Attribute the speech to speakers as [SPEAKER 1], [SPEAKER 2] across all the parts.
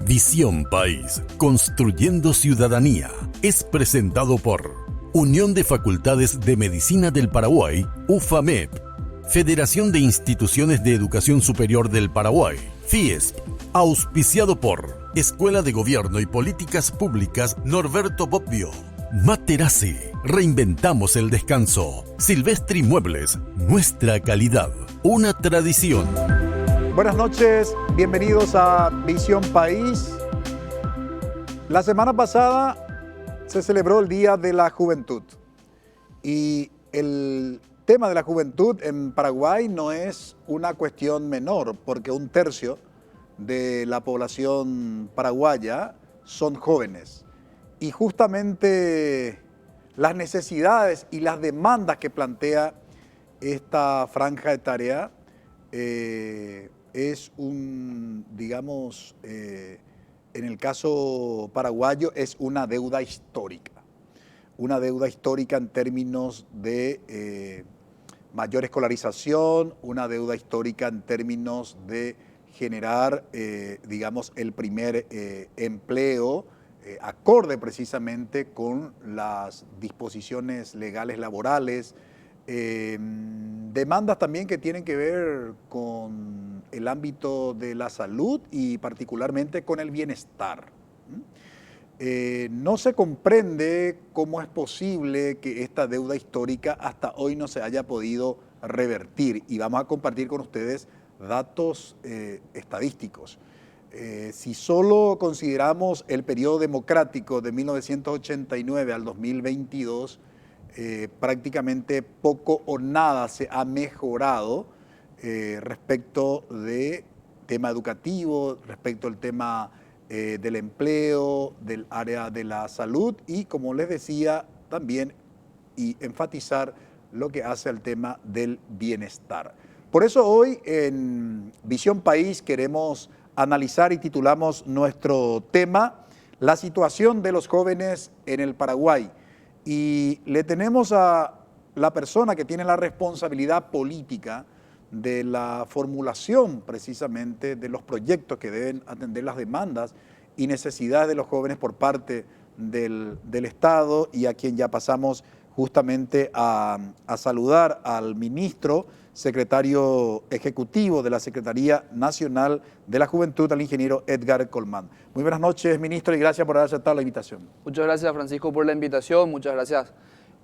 [SPEAKER 1] Visión País, construyendo ciudadanía, es presentado por Unión de Facultades de Medicina del Paraguay, UFAMEP, Federación de Instituciones de Educación Superior del Paraguay, FIESP, auspiciado por Escuela de Gobierno y Políticas Públicas Norberto Bobbio, Materazzi, reinventamos el descanso, Silvestri Muebles, nuestra calidad, una tradición.
[SPEAKER 2] Buenas noches, bienvenidos a Visión País. La semana pasada se celebró el Día de la Juventud y el tema de la juventud en Paraguay no es una cuestión menor, porque 1/3 de la población paraguaya son jóvenes. Y justamente las necesidades y las demandas que plantea esta franja etaria es digamos, en el caso paraguayo es una deuda histórica. Una deuda histórica en términos de mayor escolarización, una deuda histórica en términos de generar, digamos, el primer empleo acorde precisamente con las disposiciones legales laborales, demandas también que tienen que ver con el ámbito de la salud y particularmente con el bienestar. No se comprende cómo es posible que esta deuda histórica hasta hoy no se haya podido revertir, y vamos a compartir con ustedes datos estadísticos. Si solo consideramos el periodo democrático de 1989 al 2022, prácticamente poco o nada se ha mejorado respecto del tema educativo, respecto al tema del empleo, del área de la salud y, como les decía, también y enfatizar lo que hace al tema del bienestar. Por eso hoy en Visión País queremos analizar y titulamos nuestro tema La situación de los jóvenes en el Paraguay. Y le tenemos a la persona que tiene la responsabilidad política de la formulación precisamente de los proyectos que deben atender las demandas y necesidades de los jóvenes por parte del Estado, y a quien ya pasamos justamente a saludar al ministro, secretario ejecutivo de la Secretaría Nacional de la Juventud, al ingeniero Edgar Colmán. Muy buenas noches, ministro, y gracias por haber aceptado la invitación.
[SPEAKER 3] Muchas gracias, Francisco, por la invitación. Muchas gracias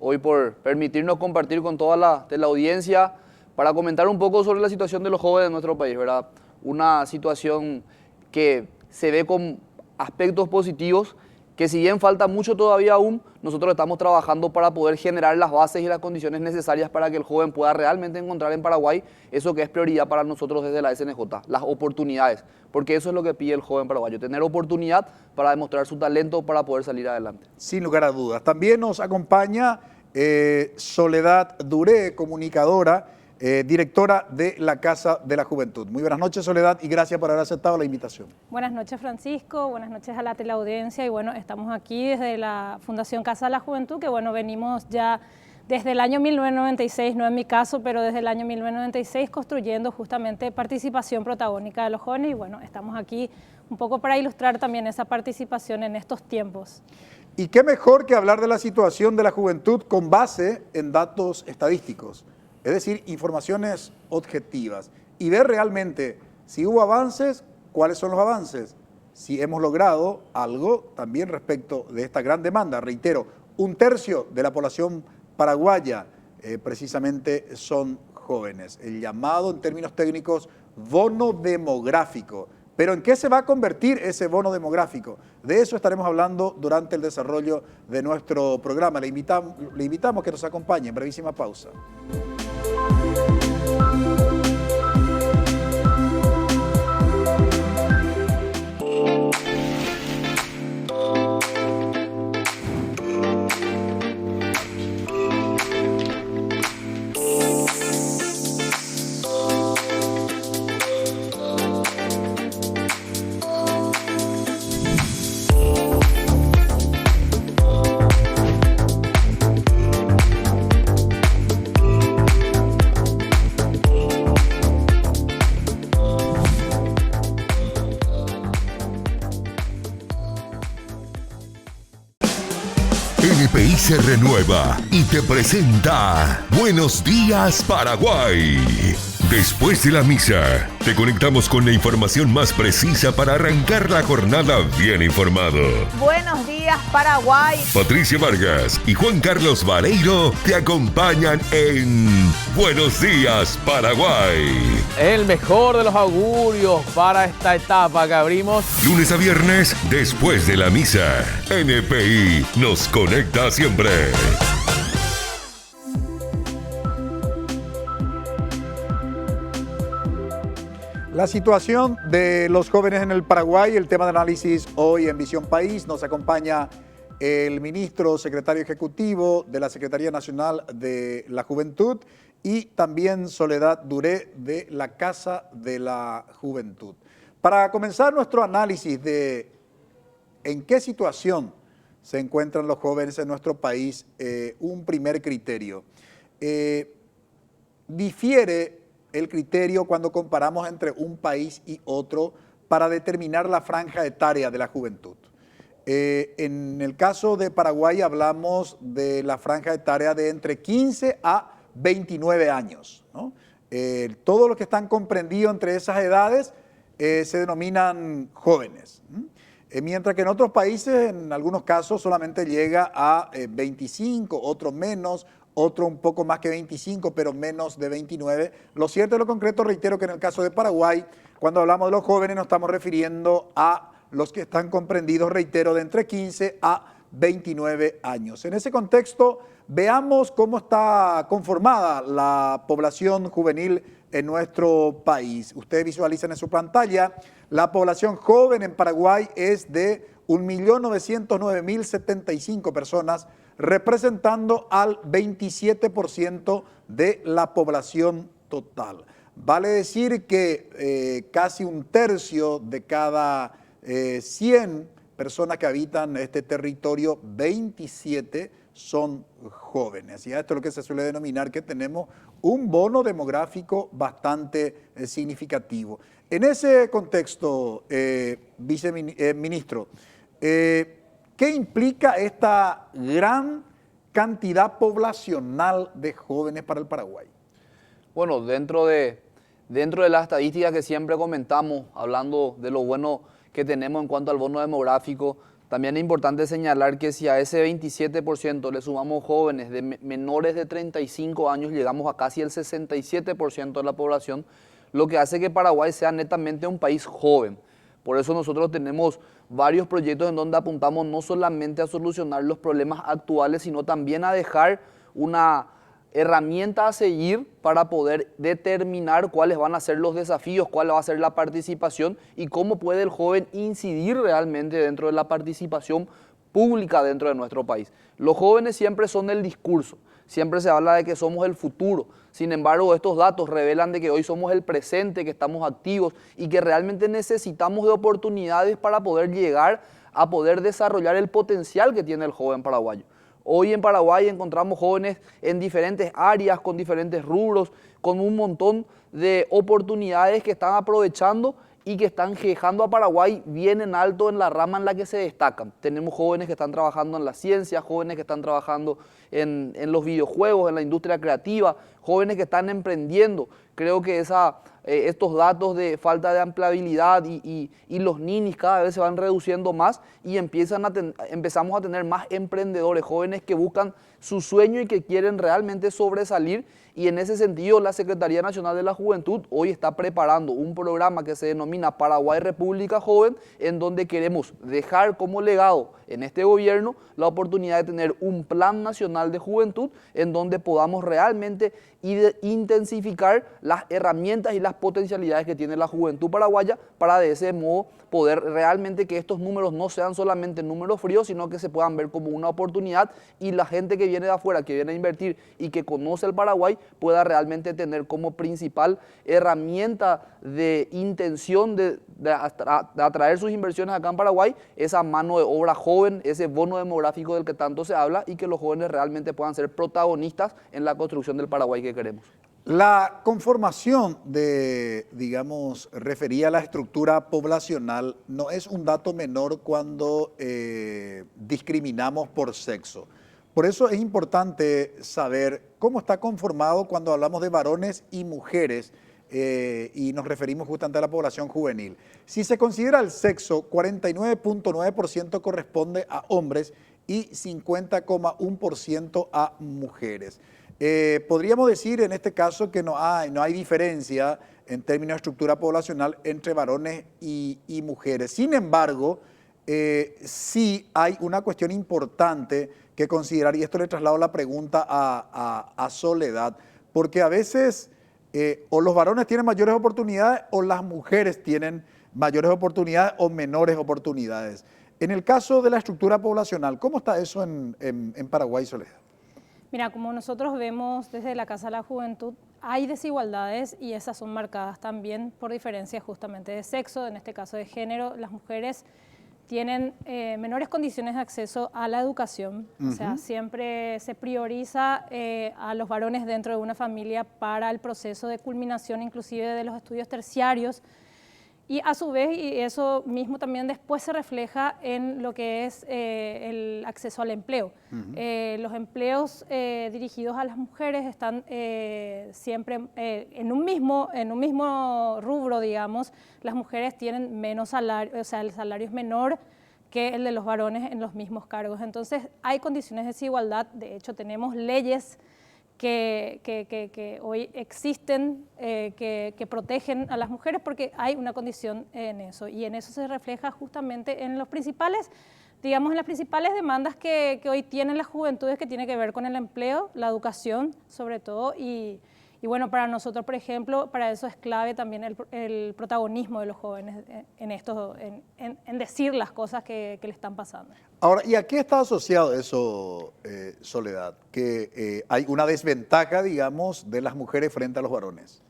[SPEAKER 3] hoy por permitirnos compartir con toda la audiencia para comentar un poco sobre la situación de los jóvenes de nuestro país, ¿verdad? Una situación que se ve con aspectos positivos, que si bien falta mucho todavía aún, nosotros estamos trabajando para poder generar las bases y las condiciones necesarias para que el joven pueda realmente encontrar en Paraguay eso que es prioridad para nosotros desde la SNJ, las oportunidades, porque eso es lo que pide el joven paraguayo, tener oportunidad para demostrar su talento para poder salir adelante.
[SPEAKER 2] Sin lugar a dudas. También nos acompaña Soledad Duré, comunicadora, directora de la Casa de la Juventud. Muy buenas noches, Soledad, y gracias por haber aceptado la invitación.
[SPEAKER 4] Buenas noches, Francisco, buenas noches a la teleaudiencia, y bueno, estamos aquí desde la Fundación Casa de la Juventud, que bueno, venimos ya desde el año 1996, no en mi caso, pero desde el año 1996 construyendo justamente participación protagónica de los jóvenes, y bueno, estamos aquí un poco para ilustrar también esa participación en estos tiempos.
[SPEAKER 2] Y qué mejor que hablar de la situación de la juventud con base en datos estadísticos, es decir, informaciones objetivas, y ver realmente si hubo avances, cuáles son los avances, si hemos logrado algo también respecto de esta gran demanda. Reitero, 1/3 de la población paraguaya precisamente son jóvenes, el llamado en términos técnicos bono demográfico. Pero ¿en qué se va a convertir ese bono demográfico? De eso estaremos hablando durante el desarrollo de nuestro programa. Le invitamos a que nos acompañe en brevísima pausa.
[SPEAKER 5] se renueva y te presenta Buenos Días Paraguay. Después de la misa, te conectamos con la información más precisa para arrancar la jornada bien informado.
[SPEAKER 6] Buenos días, Paraguay.
[SPEAKER 5] Patricia Vargas y Juan Carlos Vareiro te acompañan en Buenos Días Paraguay.
[SPEAKER 7] El mejor de los augurios para esta etapa que abrimos.
[SPEAKER 5] Lunes a viernes, después de la misa. NPI nos conecta siempre.
[SPEAKER 2] La situación de los jóvenes en el Paraguay, el tema de análisis hoy en Visión País. Nos acompaña el ministro secretario ejecutivo de la Secretaría Nacional de la Juventud y también Soledad Duré de la Casa de la Juventud. Para comenzar nuestro análisis de en qué situación se encuentran los jóvenes en nuestro país, un primer criterio. Difiere el criterio cuando comparamos entre un país y otro para determinar la franja etaria de la juventud. En el caso de Paraguay hablamos de la franja etaria de entre 15 a 29 años, ¿no? Todos los que están comprendidos entre esas edades se denominan jóvenes. Mientras que en otros países, en algunos casos, solamente llega a 25, otros menos, otro un poco más que 25, pero menos de 29. Lo cierto y lo concreto, reitero que en el caso de Paraguay, cuando hablamos de los jóvenes, nos estamos refiriendo a los que están comprendidos, reitero, de entre 15 a 29 años. En ese contexto, veamos cómo está conformada la población juvenil en nuestro país. Ustedes visualizan en su pantalla, la población joven en Paraguay es de 1.909.075 personas, representando al 27% de la población total. Vale decir que casi un tercio de cada 100 personas que habitan este territorio, 27 son jóvenes. Y esto es lo que se suele denominar que tenemos un bono demográfico bastante significativo. En ese contexto, viceministro, ¿qué implica esta gran cantidad poblacional de jóvenes para el Paraguay?
[SPEAKER 3] Bueno, dentro de las estadísticas que siempre comentamos, hablando de lo bueno que tenemos en cuanto al bono demográfico, también es importante señalar que si a ese 27% le sumamos jóvenes de menores de 35 años, llegamos a casi el 67% de la población, lo que hace que Paraguay sea netamente un país joven. Por eso nosotros tenemos varios proyectos en donde apuntamos no solamente a solucionar los problemas actuales, sino también a dejar una herramienta a seguir para poder determinar cuáles van a ser los desafíos, cuál va a ser la participación y cómo puede el joven incidir realmente dentro de la participación pública dentro de nuestro país. Los jóvenes siempre son el discurso, siempre se habla de que somos el futuro. Sin embargo, estos datos revelan de que hoy somos el presente, que estamos activos y que realmente necesitamos de oportunidades para poder llegar a poder desarrollar el potencial que tiene el joven paraguayo. Hoy en Paraguay encontramos jóvenes en diferentes áreas, con diferentes rubros, con un montón de oportunidades que están aprovechando y que están dejando a Paraguay bien en alto en la rama en la que se destacan. Tenemos jóvenes que están trabajando en la ciencia, jóvenes que están trabajando en los videojuegos, en la industria creativa, jóvenes que están emprendiendo. Creo que estos datos de falta de empleabilidad y los ninis cada vez se van reduciendo más y empezamos a tener más emprendedores, jóvenes que buscan su sueño y que quieren realmente sobresalir. Y en ese sentido, la Secretaría Nacional de la Juventud hoy está preparando un programa que se denomina Paraguay República Joven, en donde queremos dejar como legado en este gobierno la oportunidad de tener un plan nacional de juventud en donde podamos realmente intensificar las herramientas y las potencialidades que tiene la juventud paraguaya para de ese modo poder realmente que estos números no sean solamente números fríos, sino que se puedan ver como una oportunidad y la gente que viene de afuera, que viene a invertir y que conoce el Paraguay, pueda realmente tener como principal herramienta de intención de atraer sus inversiones acá en Paraguay esa mano de obra joven, ese bono demográfico del que tanto se habla y que los jóvenes realmente puedan ser protagonistas en la construcción del Paraguay que queremos.
[SPEAKER 2] La conformación de, digamos, refería a la estructura poblacional no es un dato menor cuando discriminamos por sexo. Por eso es importante saber cómo está conformado cuando hablamos de varones y mujeres y nos referimos justamente a la población juvenil. Si se considera el sexo, 49.9% corresponde a hombres y 50,1% a mujeres. Podríamos decir en este caso que no hay diferencia en términos de estructura poblacional entre varones y mujeres. Sin embargo, sí hay una cuestión importante que considerar, y esto le traslado la pregunta a Soledad, porque a veces o los varones tienen mayores oportunidades o las mujeres tienen mayores oportunidades o menores oportunidades. En el caso de la estructura poblacional, ¿cómo está eso en Paraguay, Soledad?
[SPEAKER 4] Mira, como nosotros vemos desde la Casa de la Juventud, hay desigualdades y esas son marcadas también por diferencias justamente de sexo, en este caso de género. Las mujeres tienen menores condiciones de acceso a la educación, o sea, siempre se prioriza a los varones dentro de una familia para el proceso de culminación inclusive de los estudios terciarios. Y a su vez, y eso mismo también después se refleja en lo que es el acceso al empleo. Los empleos dirigidos a las mujeres están siempre en un mismo rubro, digamos. Las mujeres tienen menos salario, o sea, el salario es menor que el de los varones en los mismos cargos. Entonces, hay condiciones de desigualdad. De hecho, tenemos leyes que hoy existen, que protegen a las mujeres porque hay una condición en eso. Y en eso se refleja justamente en los principales, digamos, en las principales demandas que hoy tienen las juventudes, que tiene que ver con el empleo, la educación sobre todo, y bueno, para nosotros, por ejemplo, para eso es clave también el protagonismo de los jóvenes en esto, en decir las cosas que le están pasando.
[SPEAKER 2] Ahora, ¿y a qué está asociado eso, Soledad? Que hay una desventaja, digamos, de las mujeres frente a los varones.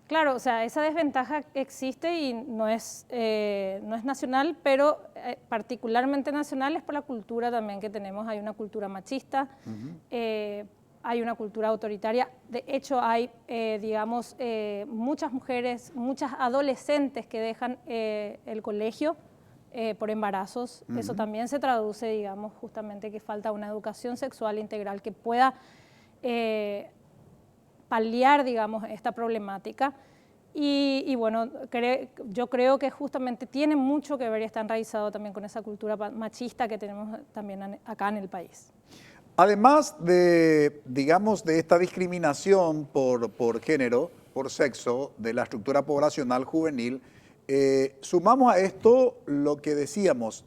[SPEAKER 4] Claro, o sea, esa desventaja existe y no es nacional, pero particularmente nacional es por la cultura también que tenemos. Hay una cultura machista, hay una cultura autoritaria. De hecho, hay, digamos, muchas mujeres, muchas adolescentes que dejan el colegio por embarazos. Eso también se traduce, digamos, justamente que falta una educación sexual integral que pueda paliar, digamos, esta problemática. Y bueno, yo creo que justamente tiene mucho que ver y está enraizado también con esa cultura machista que tenemos también acá en el país.
[SPEAKER 2] Además de, digamos, de esta discriminación por género, por sexo, de la estructura poblacional juvenil, sumamos a esto lo que decíamos,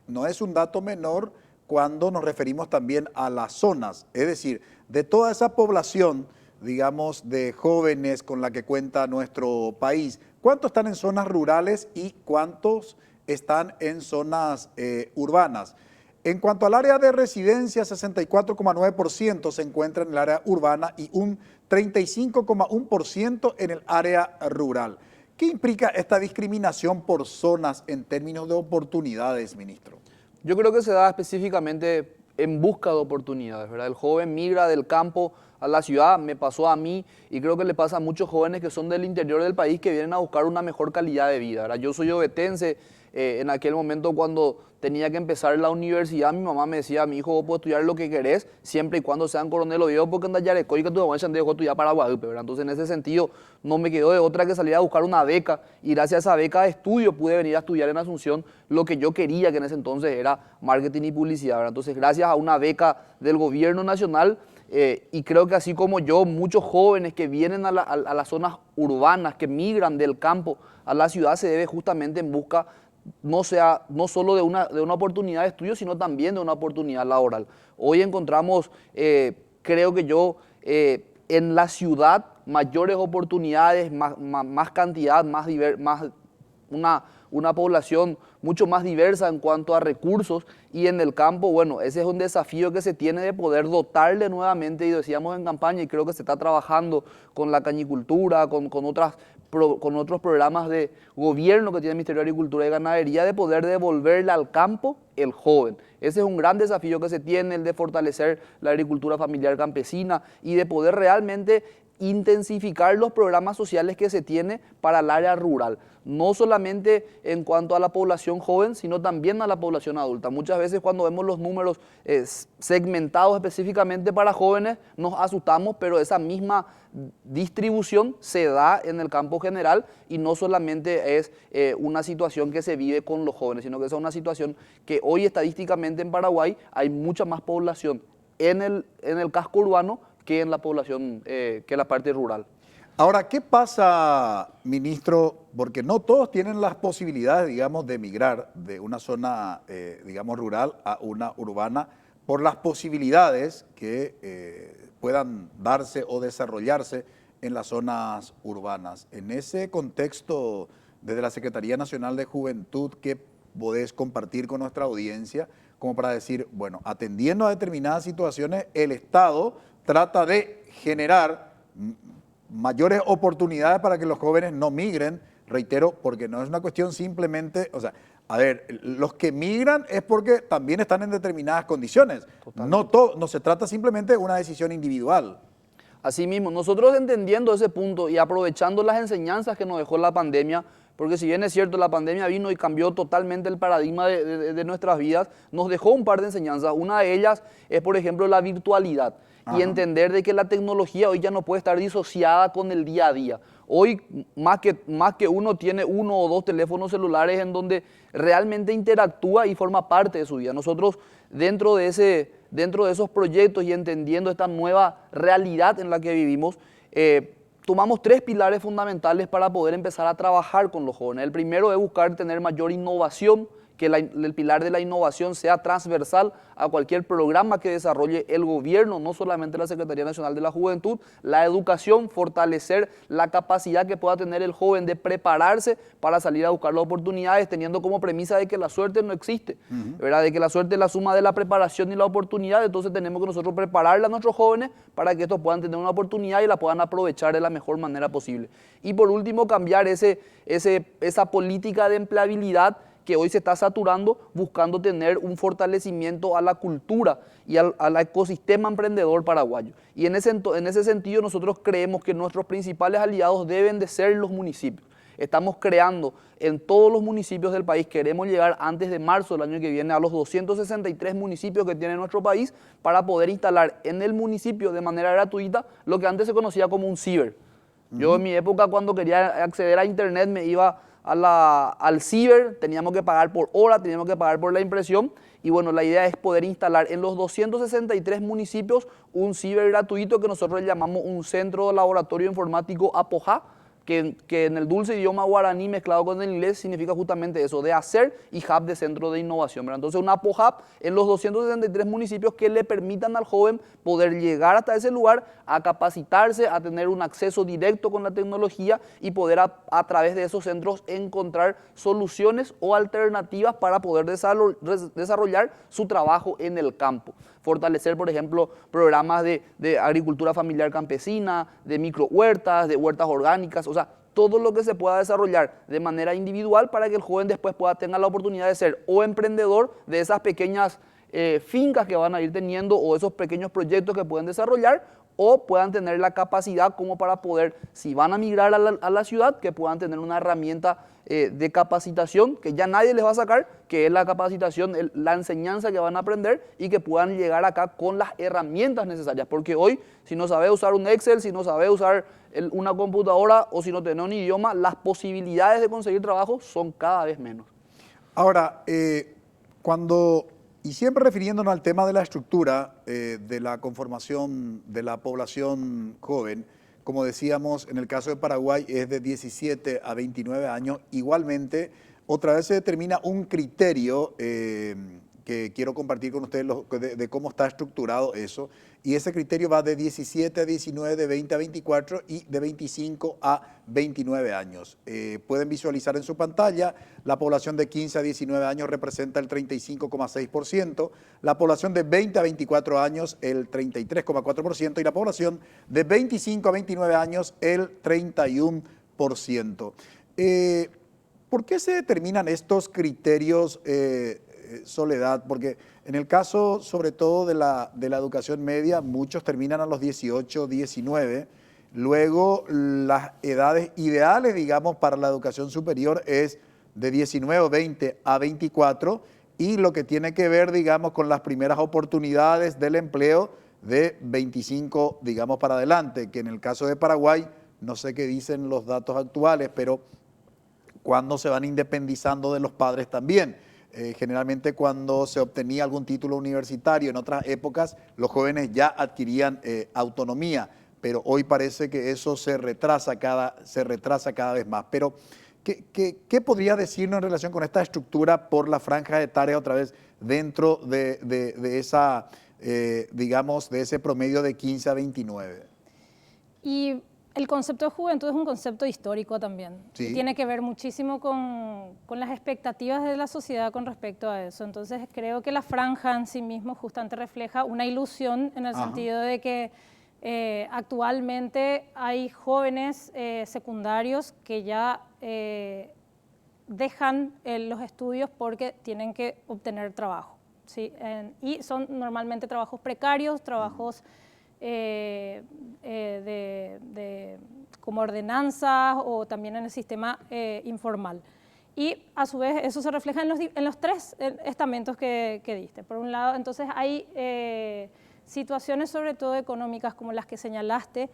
[SPEAKER 2] no es un dato menor cuando nos referimos también a las zonas, es decir, de toda esa población, digamos, de jóvenes con la que cuenta nuestro país, ¿cuántos están en zonas rurales y cuántos están en zonas urbanas? En cuanto al área de residencia, 64,9% se encuentra en el área urbana y un 35,1% en el área rural. ¿Qué implica esta discriminación por zonas en términos de oportunidades, ministro?
[SPEAKER 3] Yo creo que se da específicamente en busca de oportunidades, ¿verdad? El joven migra del campo a la ciudad, me pasó a mí y creo que le pasa a muchos jóvenes que son del interior del país que vienen a buscar una mejor calidad de vida, ¿verdad? Yo soy ovetense, en aquel momento cuando tenía que empezar la universidad, mi mamá me decía, mi hijo, vos podés estudiar lo que querés, siempre y cuando sean Coronel Oviedo, porque anda Yarecoy, que tu mamá ya dejó estudiar para Guadalupe, ¿verdad? Entonces en ese sentido no me quedó de otra que salir a buscar una beca y gracias a esa beca de estudio pude venir a estudiar en Asunción lo que yo quería, que en ese entonces era marketing y publicidad, ¿verdad? Entonces gracias a una beca del gobierno nacional, y creo que así como yo, muchos jóvenes que vienen a las zonas urbanas, que migran del campo a la ciudad, se debe justamente en busca no solo de una oportunidad de estudio, sino también de una oportunidad laboral. Hoy encontramos, creo que yo, en la ciudad mayores oportunidades, más cantidad, una población mucho más diversa en cuanto a recursos, y en el campo, bueno, ese es un desafío que se tiene de poder dotarle nuevamente, y decíamos en campaña, y creo que se está trabajando con la cañicultura, con otros programas de gobierno que tiene el Ministerio de Agricultura y Ganadería, de poder devolverle al campo el joven. Ese es un gran desafío que se tiene, el de fortalecer la agricultura familiar campesina y de poder realmente intensificar los programas sociales que se tiene para el área rural, no solamente en cuanto a la población joven, sino también a la población adulta. Muchas veces cuando vemos los números segmentados específicamente para jóvenes, nos asustamos, pero esa misma distribución se da en el campo general y no solamente es una situación que se vive con los jóvenes, sino que es una situación que hoy estadísticamente en Paraguay hay mucha más población en el casco urbano que en la población, que en la parte rural.
[SPEAKER 2] Ahora, ¿qué pasa, ministro? Porque no todos tienen las posibilidades, digamos, de emigrar de una zona, digamos, rural a una urbana por las posibilidades que puedan darse o desarrollarse en las zonas urbanas. En ese contexto, desde la Secretaría Nacional de Juventud, ¿qué podés compartir con nuestra audiencia como para decir, bueno, atendiendo a determinadas situaciones, el Estado trata de generar mayores oportunidades para que los jóvenes no migren, reitero, porque no es una cuestión simplemente, o sea, a ver, los que migran es porque también están en determinadas condiciones. No se trata simplemente de una decisión individual.
[SPEAKER 3] Asimismo, nosotros entendiendo ese punto y aprovechando las enseñanzas que nos dejó la pandemia, porque si bien es cierto, la pandemia vino y cambió totalmente el paradigma de nuestras vidas, nos dejó un par de enseñanzas. Una de ellas es, por ejemplo, la virtualidad. Ajá. Y entender de que la tecnología hoy ya no puede estar disociada con el día a día. Hoy, más que uno tiene uno o dos teléfonos celulares en donde realmente interactúa y forma parte de su vida. Nosotros, dentro de esos proyectos y entendiendo esta nueva realidad en la que vivimos, tomamos 3 pilares fundamentales para poder empezar a trabajar con los jóvenes. El primero es buscar tener mayor innovación, que el pilar de la innovación sea transversal a cualquier programa que desarrolle el gobierno, no solamente la Secretaría Nacional de la Juventud. La educación, fortalecer la capacidad que pueda tener el joven de prepararse para salir a buscar las oportunidades, teniendo como premisa de que la suerte no existe, ¿verdad? De que la suerte es la suma de la preparación y la oportunidad. Entonces tenemos que nosotros prepararle a nuestros jóvenes para que estos puedan tener una oportunidad y la puedan aprovechar de la mejor manera posible. Y por último, cambiar esa política de empleabilidad que hoy se está saturando, buscando tener un fortalecimiento a la cultura y al ecosistema emprendedor paraguayo. Y en ese sentido nosotros creemos que nuestros principales aliados deben de ser los municipios. Estamos creando en todos los municipios del país, queremos llegar antes de marzo del año que viene a los 263 municipios que tiene nuestro país para poder instalar en el municipio de manera gratuita lo que antes se conocía como un ciber. Yo en mi época, cuando quería acceder a internet, me iba al ciber, teníamos que pagar por hora, teníamos que pagar por la impresión, y bueno, la idea es poder instalar en los 263 municipios un ciber gratuito que nosotros le llamamos un centro de laboratorio informático APOJA, que en el dulce idioma guaraní mezclado con el inglés significa justamente eso, de hacer y hub de centro de innovación, ¿verdad? Entonces un APOHub en los 263 municipios que le permitan al joven poder llegar hasta ese lugar, a capacitarse, a tener un acceso directo con la tecnología y poder a través de esos centros encontrar soluciones o alternativas para poder desarrollar su trabajo en el campo. Fortalecer, por ejemplo, programas de agricultura familiar campesina, de microhuertas, de huertas orgánicas, o sea, todo lo que se pueda desarrollar de manera individual para que el joven después tenga la oportunidad de ser o emprendedor de esas pequeñas fincas que van a ir teniendo o esos pequeños proyectos que pueden desarrollar, o puedan tener la capacidad como para poder, si van a migrar a la ciudad, que puedan tener una herramienta de capacitación que ya nadie les va a sacar, que es la capacitación, la enseñanza que van a aprender, y que puedan llegar acá con las herramientas necesarias. Porque hoy, si no sabes usar un Excel, si no sabes usar una computadora o si no tenés un idioma, las posibilidades de conseguir trabajo son cada vez menos.
[SPEAKER 2] Ahora, y siempre refiriéndonos al tema de la estructura de la conformación de la población joven, como decíamos, en el caso de Paraguay es de 17 a 29 años. Igualmente, otra vez se determina un criterio que quiero compartir con ustedes de cómo está estructurado eso. Y ese criterio va de 17 a 19, de 20 a 24 y de 25 a 29 años. Pueden visualizar en su pantalla, la población de 15 a 19 años representa el 35,6%, la población de 20 a 24 años el 33,4% y la población de 25 a 29 años el 31%. ¿Por qué se determinan estos criterios, Soledad? Porque en el caso, sobre todo, de la educación media, muchos terminan a los 18, 19. Luego, las edades ideales, digamos, para la educación superior es de 19 o 20 a 24, y lo que tiene que ver, digamos, con las primeras oportunidades del empleo de 25, digamos, para adelante, que en el caso de Paraguay, no sé qué dicen los datos actuales, pero cuando se van independizando de los padres también. Generalmente cuando se obtenía algún título universitario, en otras épocas los jóvenes ya adquirían autonomía, pero hoy parece que eso se retrasa cada vez más. Pero, ¿qué podría decirnos en relación con esta estructura por la franja etaria otra vez dentro de esa, digamos, de ese promedio de 15 a 29?
[SPEAKER 4] Y el concepto de juventud es un concepto histórico también.
[SPEAKER 2] Sí.
[SPEAKER 4] Y tiene que ver muchísimo con las expectativas de la sociedad con respecto a eso. Entonces creo que la franja en sí mismo justamente refleja una ilusión en el sentido de que actualmente hay jóvenes secundarios que ya dejan los estudios porque tienen que obtener trabajo, ¿sí? Y son normalmente trabajos precarios, trabajos como ordenanzas o también en el sistema informal. Y a su vez eso se refleja en los tres estamentos que diste. Por un lado, entonces hay situaciones sobre todo económicas como las que señalaste,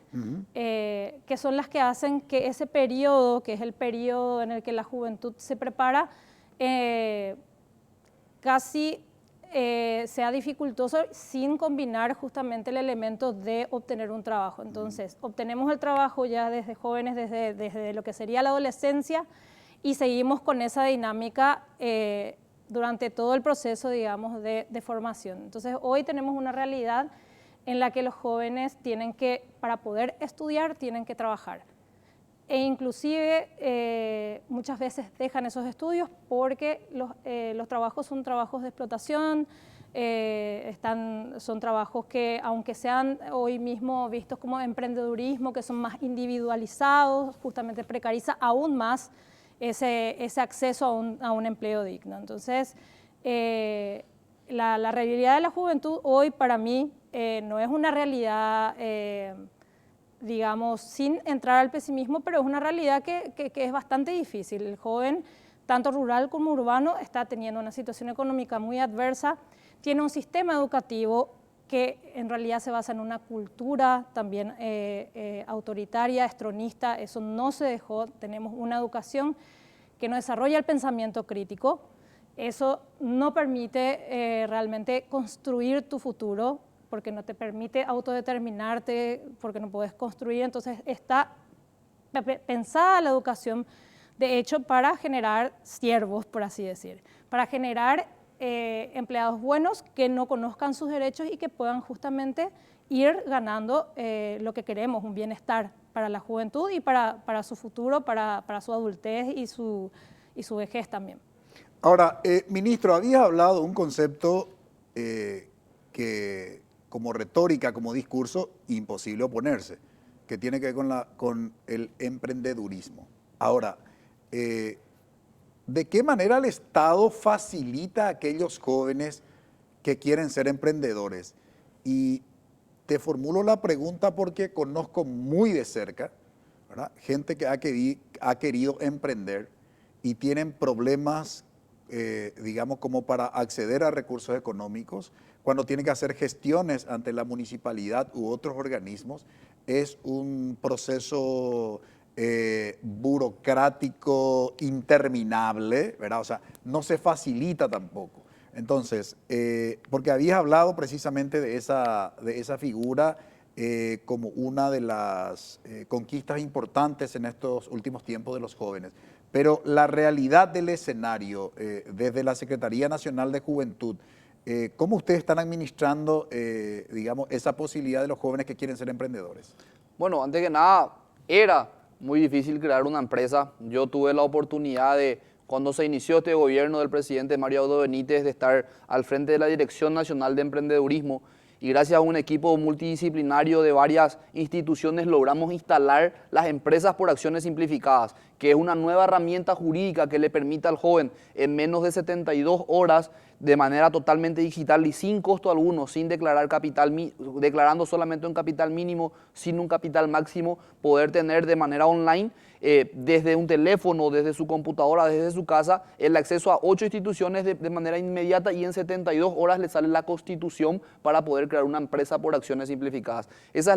[SPEAKER 4] que son las que hacen que ese periodo, que es el periodo en el que la juventud se prepara, casi sea dificultoso sin combinar justamente el elemento de obtener un trabajo. Entonces, obtenemos el trabajo ya desde jóvenes, desde lo que sería la adolescencia, y seguimos con esa dinámica durante todo el proceso, digamos, de formación. Entonces, hoy tenemos una realidad en la que los jóvenes tienen que, para poder estudiar, tienen que trabajar. E inclusive muchas veces dejan esos estudios porque los trabajos son trabajos de explotación, son trabajos que, aunque sean hoy mismo vistos como emprendedurismo, que son más individualizados, justamente precariza aún más ese acceso a un empleo digno. Entonces, la realidad de la juventud hoy para mí no es una realidad digamos, sin entrar al pesimismo, pero es una realidad que es bastante difícil. El joven, tanto rural como urbano, está teniendo una situación económica muy adversa, tiene un sistema educativo que en realidad se basa en una cultura también autoritaria, estronista, eso no se dejó, tenemos una educación que no desarrolla el pensamiento crítico, eso no permite realmente construir tu futuro, porque no te permite autodeterminarte, porque no puedes construir. Entonces está pensada la educación, de hecho, para generar siervos, por así decir, para generar empleados buenos que no conozcan sus derechos y que puedan justamente ir ganando lo que queremos, un bienestar para la juventud y para su futuro, para su adultez y su vejez también.
[SPEAKER 2] Ahora, ministro, había hablado de un concepto que como retórica, como discurso, imposible oponerse, que tiene que ver con el emprendedurismo. Ahora, ¿de qué manera el Estado facilita a aquellos jóvenes que quieren ser emprendedores? Y te formulo la pregunta porque conozco muy de cerca, ¿verdad?, gente que ha querido emprender y tienen problemas, digamos, como para acceder a recursos económicos. Cuando tienen que hacer gestiones ante la municipalidad u otros organismos, es un proceso burocrático interminable, ¿verdad? O sea, no se facilita tampoco. Entonces, porque habías hablado precisamente de esa figura como una de las conquistas importantes en estos últimos tiempos de los jóvenes. Pero la realidad del escenario, desde la Secretaría Nacional de Juventud, ¿cómo ustedes están administrando, digamos, esa posibilidad de los jóvenes que quieren ser emprendedores?
[SPEAKER 3] Bueno, antes que nada, era muy difícil crear una empresa. Yo tuve la oportunidad de, cuando se inició este gobierno del presidente Mario Abdo Benítez, de estar al frente de la Dirección Nacional de Emprendedurismo, y gracias a un equipo multidisciplinario de varias instituciones logramos instalar las empresas por acciones simplificadas, que es una nueva herramienta jurídica que le permite al joven en menos de 72 horas de manera totalmente digital y sin costo alguno, sin declarar declarando solamente un capital mínimo, sin un capital máximo, poder tener de manera online, desde un teléfono, desde su computadora, desde su casa, el acceso a 8 instituciones de manera inmediata, y en 72 horas le sale la constitución para poder crear una empresa por acciones simplificadas. Ese es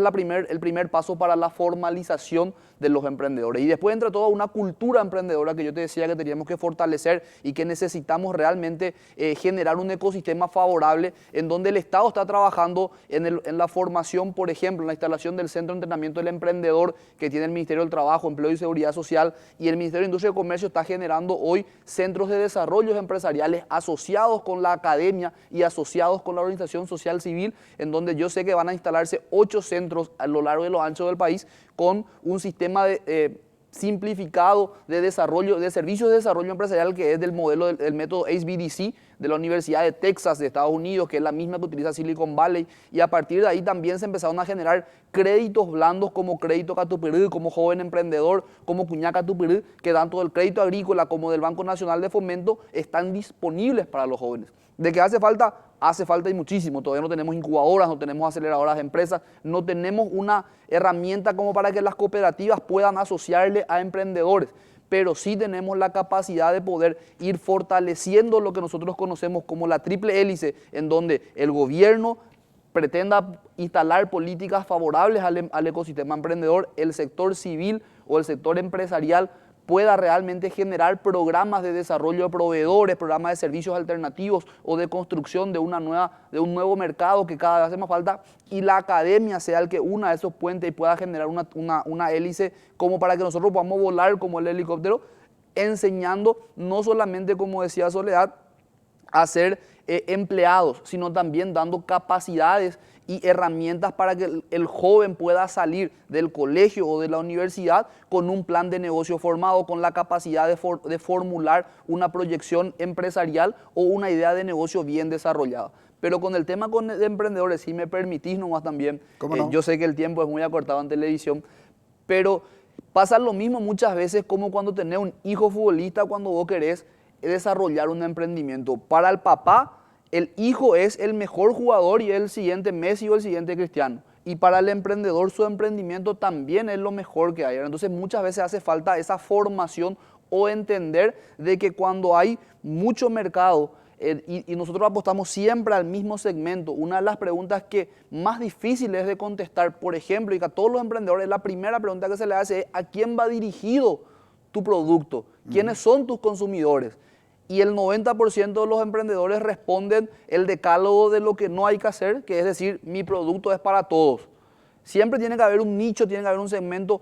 [SPEAKER 3] el primer paso para la formalización de los emprendedores. Y después entra toda una cultura emprendedora que yo te decía que teníamos que fortalecer y que necesitamos realmente generar un ecosistema favorable en donde el Estado está trabajando en la formación, por ejemplo, en la instalación del Centro de Entrenamiento del Emprendedor que tiene el Ministerio del Trabajo, Empleo y Seguridad Social, y el Ministerio de Industria y Comercio está generando hoy centros de desarrollo empresariales asociados con la academia y asociados con la organización social civil, en donde yo sé que van a instalarse 8 centros a lo largo y lo ancho del país con un sistema simplificado de desarrollo, de servicios de desarrollo empresarial, que es del modelo del método HSBDC de la Universidad de Texas de Estados Unidos, que es la misma que utiliza Silicon Valley, y a partir de ahí también se empezaron a generar créditos blandos como Crédito Catupirí, como Joven Emprendedor, como Cuñá Catupirí, que tanto del crédito agrícola como del Banco Nacional de Fomento están disponibles para los jóvenes. ¿De qué hace falta? Hace falta y muchísimo. Todavía no tenemos incubadoras, no tenemos aceleradoras de empresas, no tenemos una herramienta como para que las cooperativas puedan asociarle a emprendedores, pero sí tenemos la capacidad de poder ir fortaleciendo lo que nosotros conocemos como la triple hélice, en donde el gobierno pretenda instalar políticas favorables al ecosistema emprendedor, el sector civil o el sector empresarial pueda realmente generar programas de desarrollo de proveedores, programas de servicios alternativos o de construcción de un nuevo mercado que cada vez hace más falta, y la academia sea el que una esos puentes y pueda generar una hélice como para que nosotros podamos volar como el helicóptero, enseñando no solamente, como decía Soledad, a ser empleados, sino también dando capacidades y herramientas para que el joven pueda salir del colegio o de la universidad con un plan de negocio formado, con la capacidad de formular una proyección empresarial o una idea de negocio bien desarrollada. Pero con el tema de emprendedores, si me permitís nomás también,
[SPEAKER 2] ¿Cómo no?
[SPEAKER 3] Yo sé que el tiempo es muy acortado en televisión, pero pasa lo mismo muchas veces como cuando tenés un hijo futbolista, cuando vos querés desarrollar un emprendimiento. Para el papá, el hijo es el mejor jugador y es el siguiente Messi o el siguiente Cristiano. Y para el emprendedor, su emprendimiento también es lo mejor que hay. Entonces muchas veces hace falta esa formación o entender de que cuando hay mucho mercado y nosotros apostamos siempre al mismo segmento, una de las preguntas que más difíciles de contestar, por ejemplo, y que a todos los emprendedores, la primera pregunta que se le hace es ¿a quién va dirigido tu producto? ¿Quiénes son tus consumidores? Y el 90% de los emprendedores responden el decálogo de lo que no hay que hacer, que es decir, mi producto es para todos. Siempre tiene que haber un nicho, tiene que haber un segmento,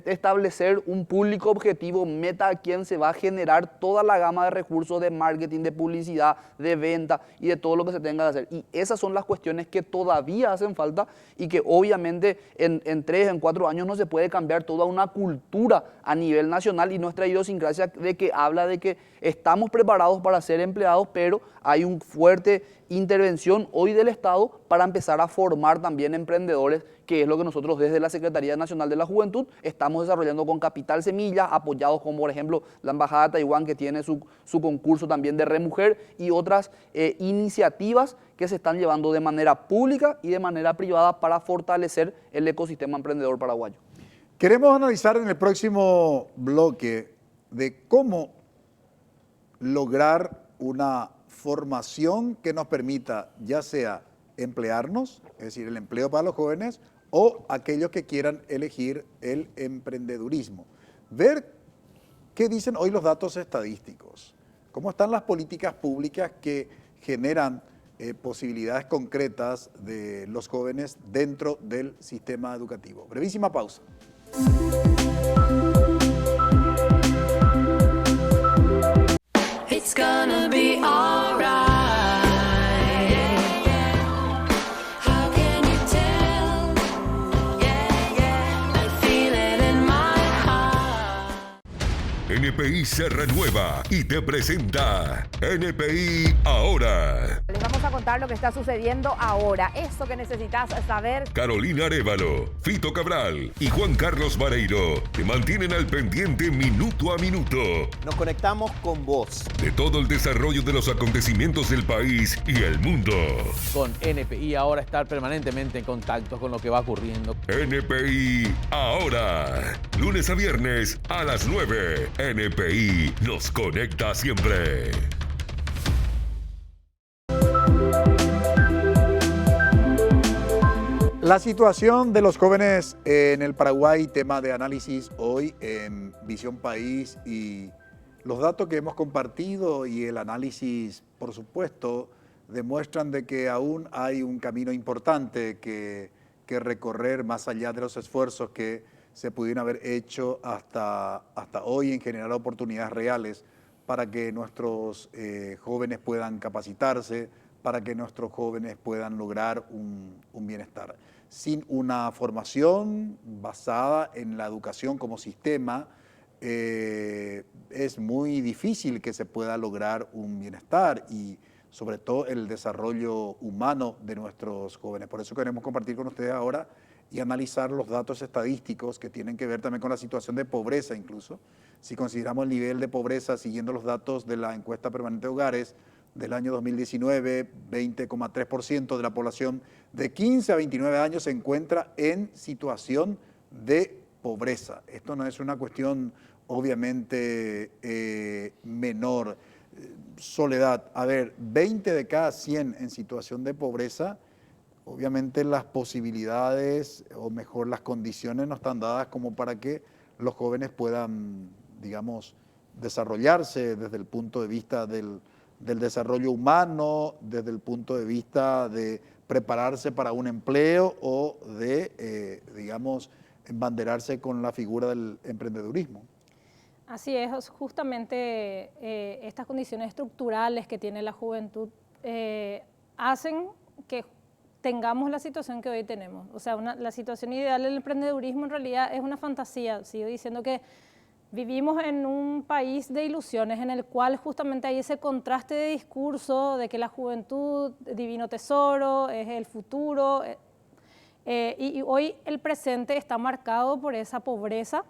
[SPEAKER 3] establecer un público objetivo, meta a quien se va a generar toda la gama de recursos de marketing, de publicidad, de venta y de todo lo que se tenga que hacer. Y esas son las cuestiones que todavía hacen falta y que obviamente en 3, en 4 años no se puede cambiar toda una cultura a nivel nacional, y nuestra idiosincrasia de que habla de que estamos preparados para ser empleados, pero hay una fuerte intervención hoy del Estado para empezar a formar también emprendedores, que es lo que nosotros desde la Secretaría Nacional de la Juventud estamos desarrollando con Capital Semilla, apoyados con, por ejemplo, la Embajada de Taiwán, que tiene su concurso también de Remujer, y otras iniciativas que se están llevando de manera pública y de manera privada para fortalecer el ecosistema emprendedor paraguayo.
[SPEAKER 2] Queremos analizar en el próximo bloque de cómo lograr una formación que nos permita ya sea emplearnos, es decir, el empleo para los jóvenes, o aquellos que quieran elegir el emprendedurismo. Ver qué dicen hoy los datos estadísticos, cómo están las políticas públicas que generan posibilidades concretas de los jóvenes dentro del sistema educativo. Brevísima pausa.
[SPEAKER 8] It's gonna be alright. How can you tell? Yeah, I feel it in my heart.
[SPEAKER 5] NPI país se renueva y te presenta NPI Ahora.
[SPEAKER 6] Les vamos a contar lo que está sucediendo ahora. Esto que necesitas saber.
[SPEAKER 5] Carolina Arévalo, Fito Cabral y Juan Carlos Vareiro te mantienen al pendiente minuto a minuto
[SPEAKER 9] Nos conectamos con vos.
[SPEAKER 5] de todo el desarrollo de los acontecimientos del país y el mundo.
[SPEAKER 7] Con NPI ahora estar permanentemente en contacto con lo que va ocurriendo.
[SPEAKER 5] NPI Ahora. Lunes a viernes a las 9. NPI nos conecta siempre.
[SPEAKER 2] La situación de los jóvenes en el Paraguay, tema de análisis hoy en Visión País, y los datos que hemos compartido y el análisis, por supuesto, demuestran de que aún hay un camino importante que recorrer más allá de los esfuerzos que se pudieron haber hecho hasta hoy en generar oportunidades reales para que nuestros jóvenes puedan capacitarse, para que nuestros jóvenes puedan lograr un bienestar. Sin una formación basada en la educación como sistema, es muy difícil que se pueda lograr un bienestar y sobre todo el desarrollo humano de nuestros jóvenes. Por eso queremos compartir con ustedes ahora y analizar los datos estadísticos que tienen que ver también con la situación de pobreza incluso. Si consideramos el nivel de pobreza siguiendo los datos de la encuesta permanente de hogares del año 2019, 20,3% de la población de 15 a 29 años se encuentra en situación de pobreza. Esto no es una cuestión obviamente menor. Soledad, a ver, 20 de cada 100 en situación de pobreza, obviamente las posibilidades o mejor las condiciones no están dadas como para que los jóvenes puedan, digamos, desarrollarse desde el punto de vista del desarrollo humano, desde el punto de vista de prepararse para un empleo o de, digamos, embanderarse con la figura del emprendedurismo.
[SPEAKER 4] Así es, justamente estas condiciones estructurales que tiene la juventud hacen que tengamos la situación que hoy tenemos. O sea, la situación ideal del emprendedurismo en realidad es una fantasía. Sigo diciendo que vivimos en un país de ilusiones en el cual justamente hay ese contraste de discurso de que la juventud, divino tesoro, es el futuro. Y hoy el presente está marcado por esa pobreza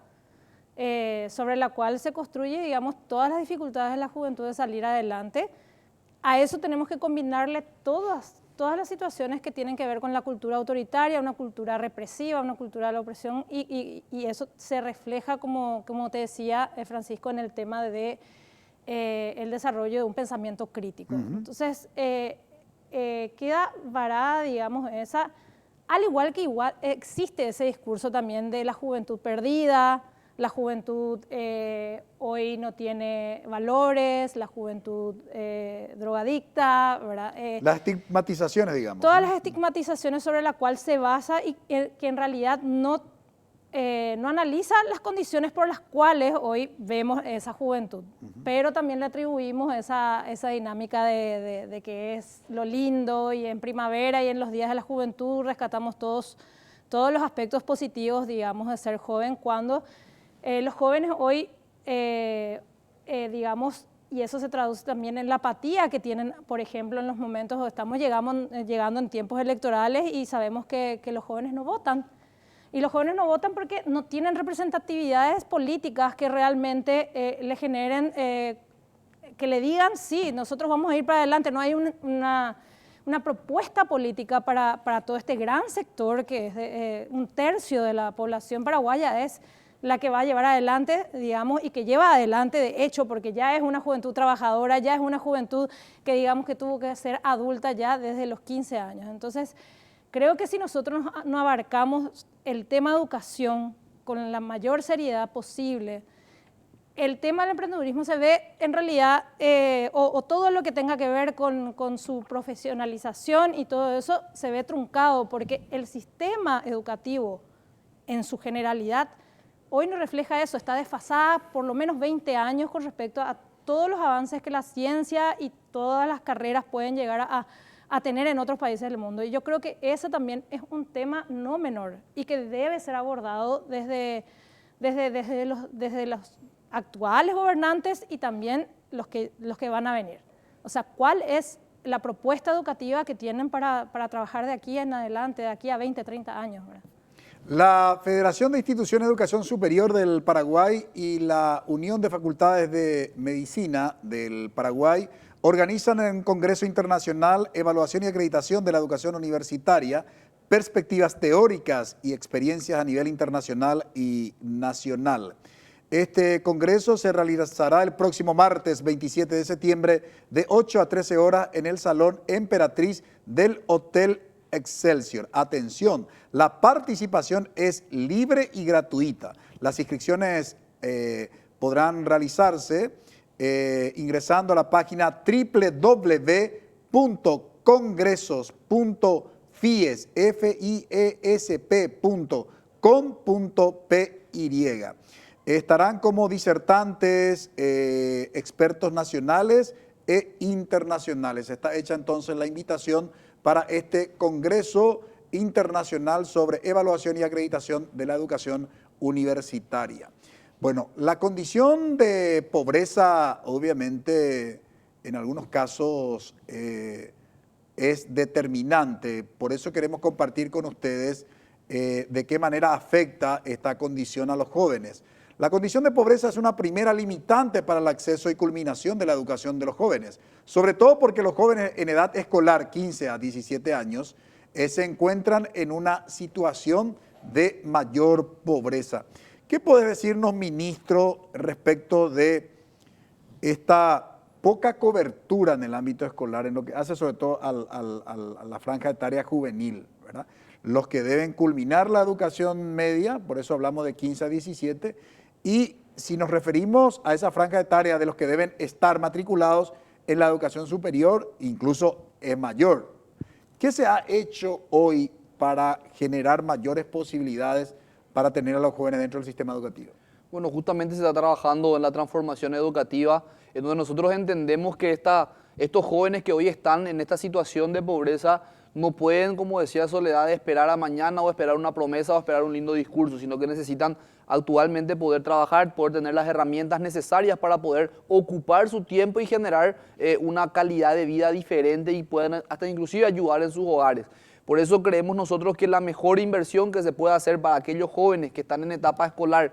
[SPEAKER 4] sobre la cual se construye, digamos, todas las dificultades de la juventud de salir adelante. A eso tenemos que combinarle todas las situaciones que tienen que ver con la cultura autoritaria, una cultura represiva, una cultura de la opresión, y eso se refleja, como te decía Francisco, en el tema de el desarrollo de un pensamiento crítico. Entonces, queda varada, digamos, esa, al igual que existe ese discurso también de la juventud perdida. La juventud hoy no tiene valores, la juventud drogadicta, ¿verdad?
[SPEAKER 2] Las estigmatizaciones, digamos.
[SPEAKER 4] Todas las estigmatizaciones sobre las cuales se basa y que en realidad no analiza las condiciones por las cuales hoy vemos esa juventud, pero también le atribuimos esa dinámica de que es lo lindo y en primavera y en los días de la juventud rescatamos todos los aspectos positivos, digamos, de ser joven, cuando los jóvenes hoy, digamos, y eso se traduce también en la apatía que tienen, por ejemplo, en los momentos donde estamos llegando en tiempos electorales y sabemos que los jóvenes no votan. Y los jóvenes no votan porque no tienen representatividades políticas que realmente le generen, que le digan, sí, nosotros vamos a ir para adelante. No hay una propuesta política para todo este gran sector que es un tercio de la población paraguaya, es la que va a llevar adelante, digamos, y que lleva adelante de hecho, porque ya es una juventud trabajadora, ya es una juventud que digamos que tuvo que ser adulta ya desde los 15 años. Entonces, creo que si nosotros no abarcamos el tema de educación con la mayor seriedad posible, el tema del emprendedurismo se ve en realidad, o todo lo que tenga que ver con su profesionalización y todo eso se ve truncado, porque el sistema educativo en su generalidad hoy no refleja eso, está desfasada por lo menos 20 años con respecto a todos los avances que la ciencia y todas las carreras pueden llegar a tener en otros países del mundo. Y yo creo que ese también es un tema no menor y que debe ser abordado desde los actuales gobernantes y también los que van a venir. O sea, ¿cuál es la propuesta educativa que tienen para trabajar de aquí en adelante, de aquí a 20, 30 años? ¿Verdad?
[SPEAKER 2] La Federación de Instituciones de Educación Superior del Paraguay y la Unión de Facultades de Medicina del Paraguay organizan en un Congreso Internacional Evaluación y Acreditación de la Educación Universitaria, perspectivas teóricas y experiencias a nivel internacional y nacional. Este congreso se realizará el próximo martes 27 de septiembre de 8 a 13 horas en el Salón Emperatriz del Hotel Excelsior. Atención, la participación es libre y gratuita. Las inscripciones podrán realizarse ingresando a la página www.congresos.fiesp.com.py. Estarán como disertantes expertos nacionales e internacionales. Está hecha entonces la invitación para este Congreso Internacional sobre Evaluación y Acreditación de la Educación Universitaria. Bueno, la condición de pobreza, obviamente, en algunos casos es determinante. Por eso queremos compartir con ustedes de qué manera afecta esta condición a los jóvenes. La condición de pobreza es una primera limitante para el acceso y culminación de la educación de los jóvenes, sobre todo porque los jóvenes en edad escolar, 15 a 17 años, se encuentran en una situación de mayor pobreza. ¿Qué puede decirnos, ministro, respecto de esta poca cobertura en el ámbito escolar, en lo que hace sobre todo a la franja etaria juvenil, ¿verdad? Los que deben culminar la educación media, por eso hablamos de 15 a 17, y si nos referimos a esa franja etaria de los que deben estar matriculados en la educación superior, incluso es mayor. ¿Qué se ha hecho hoy para generar mayores posibilidades para tener a los jóvenes dentro del sistema educativo?
[SPEAKER 3] Bueno, justamente se está trabajando en la transformación educativa, en donde nosotros entendemos que estos jóvenes que hoy están en esta situación de pobreza no pueden, como decía Soledad, esperar a mañana o esperar una promesa o esperar un lindo discurso, sino que necesitan actualmente poder trabajar, poder tener las herramientas necesarias para poder ocupar su tiempo y generar una calidad de vida diferente y pueden hasta inclusive ayudar en sus hogares. Por eso creemos nosotros que la mejor inversión que se puede hacer para aquellos jóvenes que están en etapa escolar,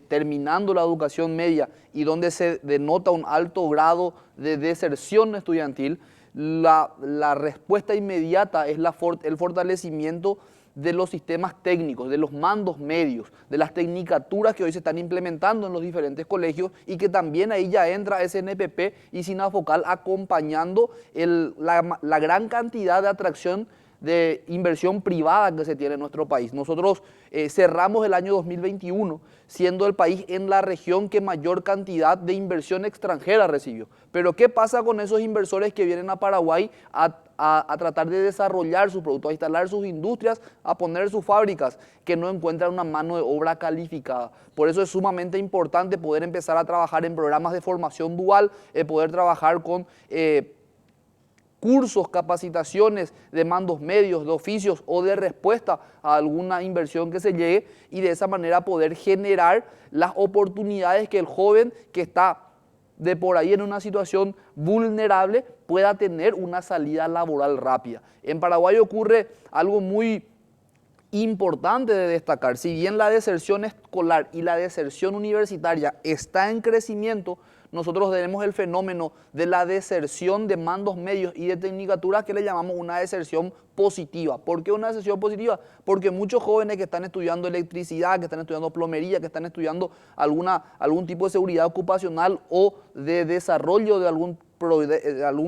[SPEAKER 3] terminando la educación media y donde se denota un alto grado de deserción estudiantil, la respuesta inmediata es el fortalecimiento de los sistemas técnicos, de los mandos medios, de las tecnicaturas que hoy se están implementando en los diferentes colegios y que también ahí ya entra SNPP y SINAFOCAL acompañando la gran cantidad de atracción de inversión privada que se tiene en nuestro país. Nosotros cerramos el año 2021 siendo el país en la región que mayor cantidad de inversión extranjera recibió. Pero ¿qué pasa con esos inversores que vienen a Paraguay a tratar de desarrollar sus productos, a instalar sus industrias, a poner sus fábricas, que no encuentran una mano de obra calificada? Por eso es sumamente importante poder empezar a trabajar en programas de formación dual, poder trabajar con cursos, capacitaciones de mandos medios, de oficios o de respuesta a alguna inversión que se llegue y de esa manera poder generar las oportunidades que el joven que está de por ahí en una situación vulnerable pueda tener una salida laboral rápida. En Paraguay ocurre algo muy importante de destacar. Si bien la deserción escolar y la deserción universitaria está en crecimiento, nosotros tenemos el fenómeno de la deserción de mandos medios y de tecnicaturas que le llamamos una deserción positiva. ¿Por qué una deserción positiva? Porque muchos jóvenes que están estudiando electricidad, que están estudiando plomería, que están estudiando algún tipo de seguridad ocupacional o de desarrollo de algún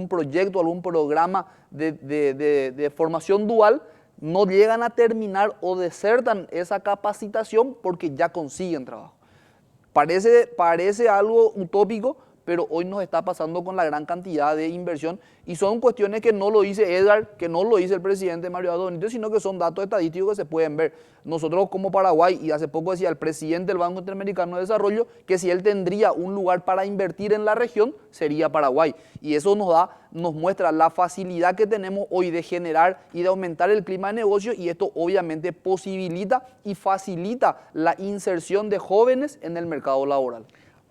[SPEAKER 3] proyecto, algún programa de formación dual, no llegan a terminar o desertan esa capacitación porque ya consiguen trabajo. Parece algo utópico, pero hoy nos está pasando con la gran cantidad de inversión y son cuestiones que no lo dice Edgar, que no lo dice el presidente Mario Abdo Benítez, sino que son datos estadísticos que se pueden ver. Nosotros como Paraguay, y hace poco decía el presidente del Banco Interamericano de Desarrollo, que si él tendría un lugar para invertir en la región, sería Paraguay. Y eso nos muestra la facilidad que tenemos hoy de generar y de aumentar el clima de negocio, y esto obviamente posibilita y facilita la inserción de jóvenes en el mercado laboral.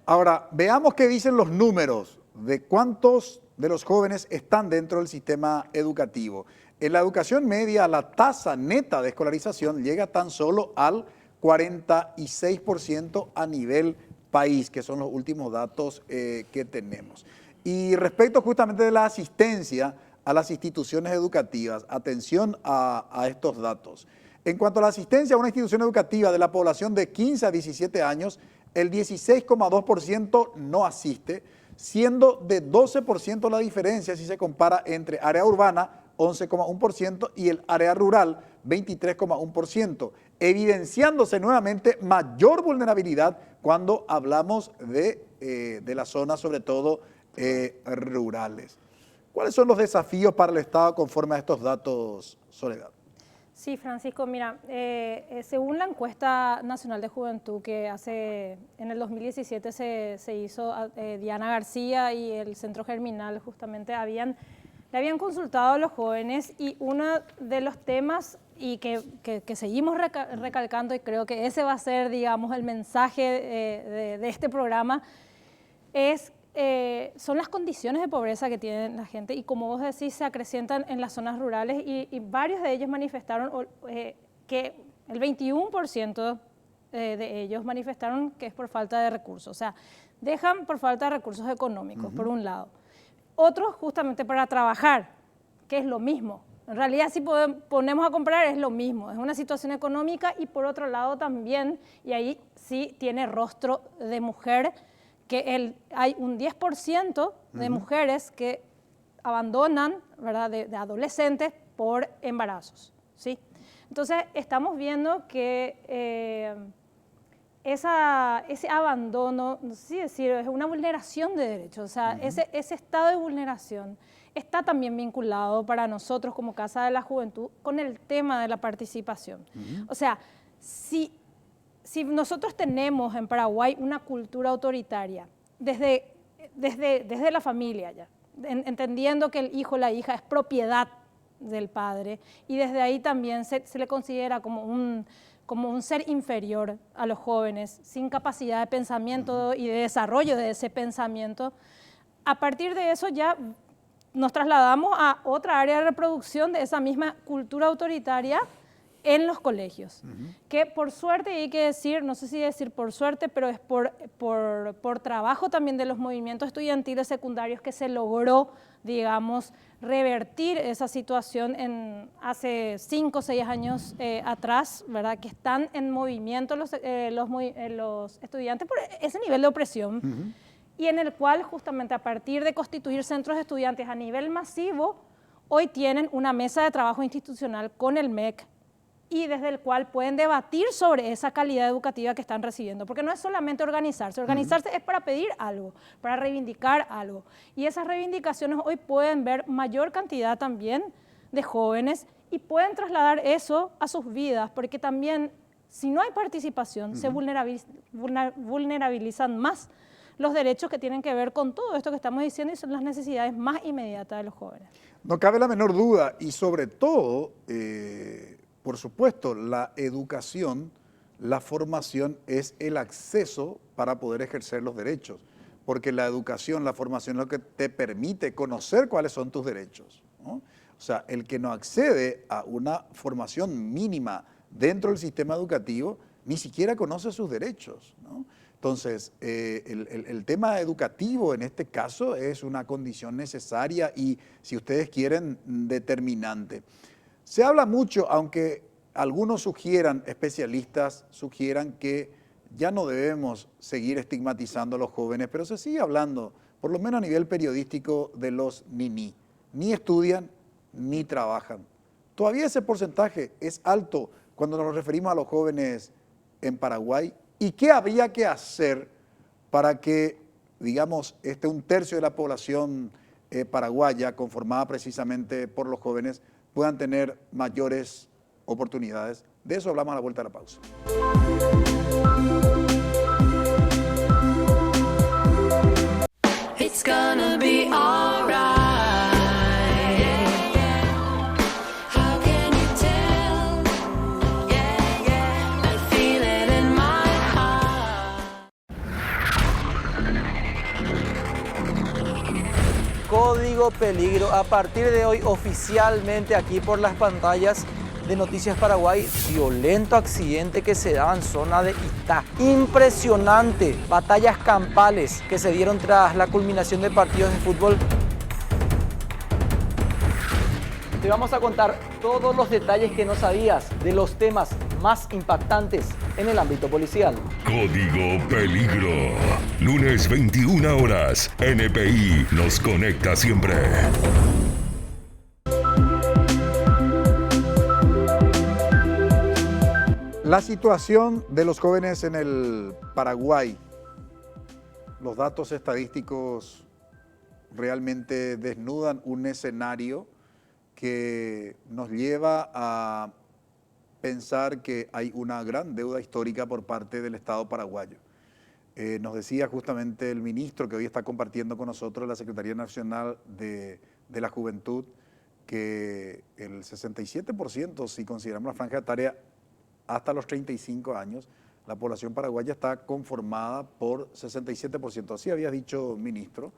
[SPEAKER 2] Ahora, veamos qué dicen los números de cuántos de los jóvenes están dentro del sistema educativo. En la educación media, la tasa neta de escolarización llega tan solo al 46% a nivel país, que son los últimos datos que tenemos. Y respecto justamente de la asistencia a las instituciones educativas, atención a estos datos. En cuanto a la asistencia a una institución educativa de la población de 15 a 17 años, el 16,2% no asiste, siendo de 12% la diferencia si se compara entre área urbana, 11,1%, y el área rural, 23,1%, evidenciándose nuevamente mayor vulnerabilidad cuando hablamos de las zonas, sobre todo rurales. ¿Cuáles son los desafíos para el Estado conforme a estos datos, Soledad?
[SPEAKER 4] Sí, Francisco, mira, según la encuesta nacional de juventud que en el 2017 se hizo, Diana García y el Centro Germinal justamente le habían consultado a los jóvenes, y uno de los temas y que seguimos recalcando, y creo que ese va a ser, digamos, el mensaje de este programa, son las condiciones de pobreza que tiene la gente, y como vos decís, se acrecientan en las zonas rurales, y varios de ellos manifestaron que el 21% de ellos manifestaron que es por falta de recursos, o sea, dejan por falta de recursos económicos, por un lado. Otros justamente para trabajar, que es lo mismo. En realidad, si ponemos a comparar, es lo mismo, es una situación económica, y por otro lado también, y ahí sí tiene rostro de mujer, que hay un 10% de mujeres que abandonan, ¿verdad?, de adolescentes por embarazos, ¿sí? Entonces, estamos viendo que ese abandono, no sé si decir, es una vulneración de derechos, o sea, ese estado de vulneración está también vinculado para nosotros como Casa de la Juventud con el tema de la participación. O sea, si nosotros tenemos en Paraguay una cultura autoritaria, desde la familia ya, entendiendo que el hijo o la hija es propiedad del padre, y desde ahí también se le considera como un ser inferior a los jóvenes, sin capacidad de pensamiento y de desarrollo de ese pensamiento, a partir de eso ya nos trasladamos a otra área de reproducción de esa misma cultura autoritaria en los colegios, que por suerte, hay que decir, no sé si decir por suerte, pero es por trabajo también de los movimientos estudiantiles secundarios que se logró, digamos, revertir esa situación hace 5 o 6 años atrás, ¿verdad?, que están en movimiento los estudiantes por ese nivel de opresión, y en el cual justamente a partir de constituir centros de estudiantes a nivel masivo, hoy tienen una mesa de trabajo institucional con el MEC, y desde el cual pueden debatir sobre esa calidad educativa que están recibiendo, porque no es solamente organizarse es para pedir algo, para reivindicar algo, y esas reivindicaciones hoy pueden ver mayor cantidad también de jóvenes y pueden trasladar eso a sus vidas, porque también si no hay participación se vulnerabilizan más los derechos que tienen que ver con todo esto que estamos diciendo, y son las necesidades más inmediatas de los jóvenes.
[SPEAKER 2] No cabe la menor duda, y sobre todo, por supuesto, la educación, la formación es el acceso para poder ejercer los derechos, porque la educación, la formación es lo que te permite conocer cuáles son tus derechos, ¿no? O sea, el que no accede a una formación mínima dentro del sistema educativo ni siquiera conoce sus derechos, ¿no? Entonces, el tema educativo en este caso es una condición necesaria y, si ustedes quieren, determinante. Se habla mucho, aunque algunos especialistas sugieran que ya no debemos seguir estigmatizando a los jóvenes, pero se sigue hablando, por lo menos a nivel periodístico, de los niní. Ni estudian, ni trabajan. Todavía ese porcentaje es alto cuando nos referimos a los jóvenes en Paraguay. ¿Y qué habría que hacer para que, digamos, un tercio de la población paraguaya, conformada precisamente por los jóvenes, puedan tener mayores oportunidades? De eso hablamos a la vuelta de la pausa.
[SPEAKER 8] It's gonna be alright. How can you tell? I feel it in my heart.
[SPEAKER 10] Código Peligro. A partir de hoy, oficialmente aquí por las pantallas de Noticias Paraguay, violento accidente que se daba en zona de Itá. Impresionante, batallas campales que se dieron tras la culminación de partidos de fútbol. Te vamos a contar todos los detalles que no sabías de los temas más impactantes en el ámbito policial.
[SPEAKER 5] Código Peligro. Lunes 21 horas. NPI nos conecta siempre.
[SPEAKER 2] La situación de los jóvenes en el Paraguay, los datos estadísticos realmente desnudan un escenario que nos lleva a pensar que hay una gran deuda histórica por parte del Estado paraguayo. Nos decía justamente el ministro que hoy está compartiendo con nosotros la Secretaría Nacional de la Juventud que el 67%, si consideramos la franja etaria hasta los 35 años, la población paraguaya está conformada por 67%. Así había dicho ministro.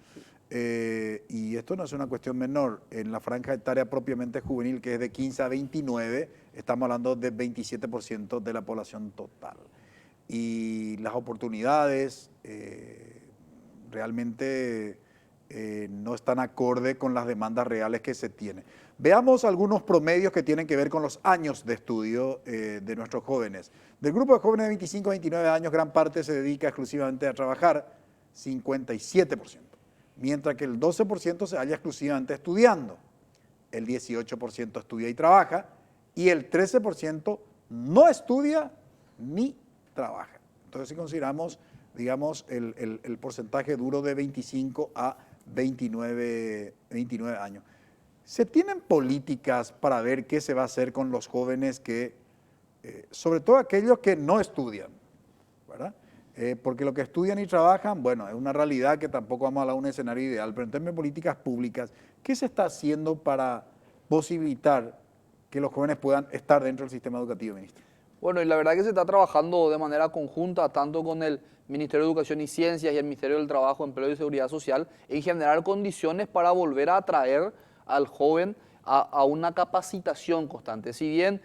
[SPEAKER 2] Y esto no es una cuestión menor. En la franja etaria propiamente juvenil, que es de 15 a 29, estamos hablando de 27% de la población total. Y las oportunidades realmente no están acorde con las demandas reales que se tienen. Veamos algunos promedios que tienen que ver con los años de estudio de nuestros jóvenes. Del grupo de jóvenes de 25 a 29 años, gran parte se dedica exclusivamente a trabajar, 57%, mientras que el 12% se halla exclusivamente estudiando, el 18% estudia y trabaja, y el 13% no estudia ni trabaja. Entonces, si consideramos, digamos, el porcentaje duro de 25 a 29 años. ¿Se tienen políticas para ver qué se va a hacer con los jóvenes que, sobre todo aquellos que no estudian, ¿verdad? Porque los que estudian y trabajan, bueno, es una realidad que tampoco vamos a hablar de un escenario ideal, pero en términos de políticas públicas, ¿qué se está haciendo para posibilitar que los jóvenes puedan estar dentro del sistema educativo, ministro?
[SPEAKER 3] Bueno, y la verdad que se está trabajando de manera conjunta, tanto con el Ministerio de Educación y Ciencias y el Ministerio del Trabajo, Empleo y Seguridad Social, en generar condiciones para volver a atraer al joven a una capacitación constante. Si bien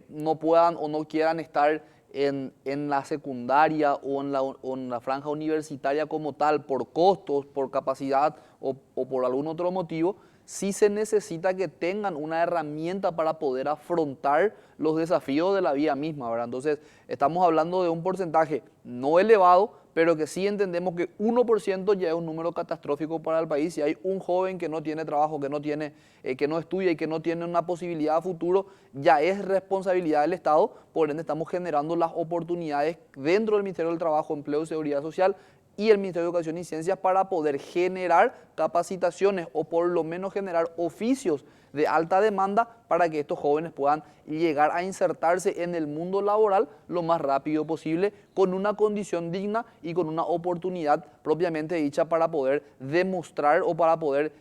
[SPEAKER 3] no puedan o no quieran estar en la secundaria o en la franja universitaria como tal, por costos, por capacidad o por algún otro motivo, sí se necesita que tengan una herramienta para poder afrontar los desafíos de la vida misma, ¿verdad? Entonces, estamos hablando de un porcentaje no elevado, pero que sí entendemos que 1% ya es un número catastrófico para el país. Si hay un joven que no tiene trabajo, que no estudia y que no tiene una posibilidad a futuro, ya es responsabilidad del Estado. Por ende, estamos generando las oportunidades dentro del Ministerio del Trabajo, Empleo y Seguridad Social y el Ministerio de Educación y Ciencias para poder generar capacitaciones o por lo menos generar oficios de alta demanda para que estos jóvenes puedan llegar a insertarse en el mundo laboral lo más rápido posible, con una condición digna y con una oportunidad propiamente dicha para poder demostrar o para poder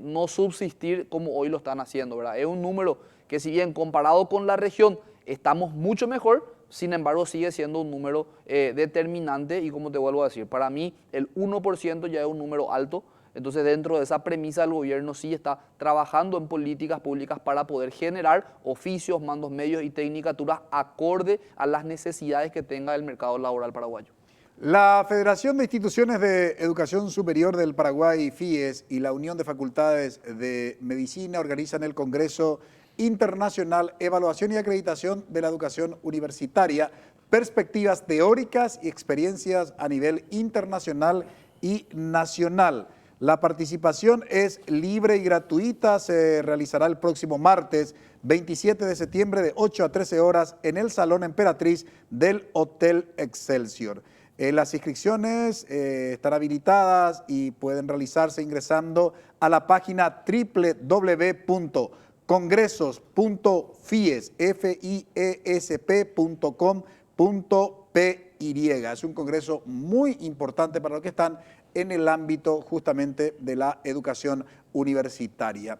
[SPEAKER 3] no subsistir como hoy lo están haciendo, ¿verdad? Es un número que, si bien comparado con la región estamos mucho mejor, sin embargo sigue siendo un número determinante y, como te vuelvo a decir, para mí el 1% ya es un número alto. Entonces, dentro de esa premisa, el gobierno sí está trabajando en políticas públicas para poder generar oficios, mandos medios y tecnicaturas acorde a las necesidades que tenga el mercado laboral paraguayo.
[SPEAKER 2] La Federación de Instituciones de Educación Superior del Paraguay, FIES, y la Unión de Facultades de Medicina organizan el Congreso Internacional Evaluación y Acreditación de la Educación Universitaria, perspectivas teóricas y experiencias a nivel internacional y nacional. La participación es libre y gratuita, se realizará el próximo martes 27 de septiembre de 8 a 13 horas en el Salón Emperatriz del Hotel Excelsior. Las inscripciones están habilitadas y pueden realizarse ingresando a la página www.congresos.fiesp.com.py. Es un congreso muy importante para los que están en el ámbito justamente de la educación universitaria.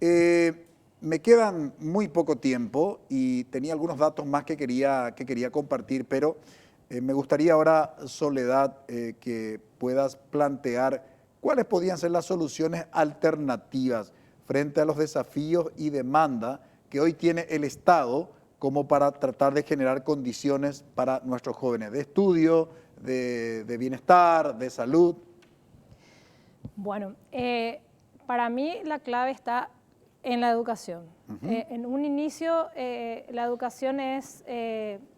[SPEAKER 2] Me quedan muy poco tiempo y tenía algunos datos más que quería compartir, pero me gustaría ahora, Soledad, que puedas plantear ¿cuáles podrían ser las soluciones alternativas frente a los desafíos y demanda que hoy tiene el Estado como para tratar de generar condiciones para nuestros jóvenes de estudio, de bienestar, de salud?
[SPEAKER 4] Bueno, para mí la clave está en la educación. En un inicio, la educación es,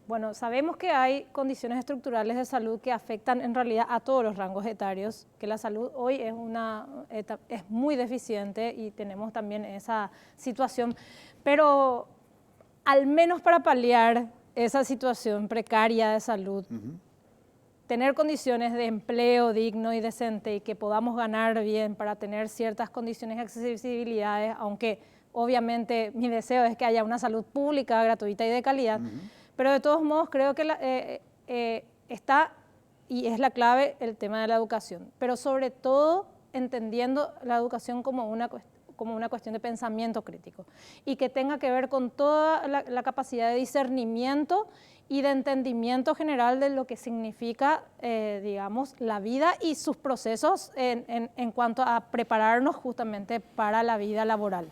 [SPEAKER 4] bueno, sabemos que hay condiciones estructurales de salud que afectan en realidad a todos los rangos etarios, que la salud hoy es muy deficiente y tenemos también esa situación, pero al menos para paliar esa situación precaria de salud, tener condiciones de empleo digno y decente y que podamos ganar bien para tener ciertas condiciones de accesibilidad, aunque obviamente mi deseo es que haya una salud pública, gratuita y de calidad, pero de todos modos creo que está, y es la clave, el tema de la educación, pero sobre todo entendiendo la educación como una cuestión de pensamiento crítico y que tenga que ver con toda la capacidad de discernimiento y de entendimiento general de lo que significa, digamos, la vida y sus procesos en cuanto a prepararnos justamente para la vida laboral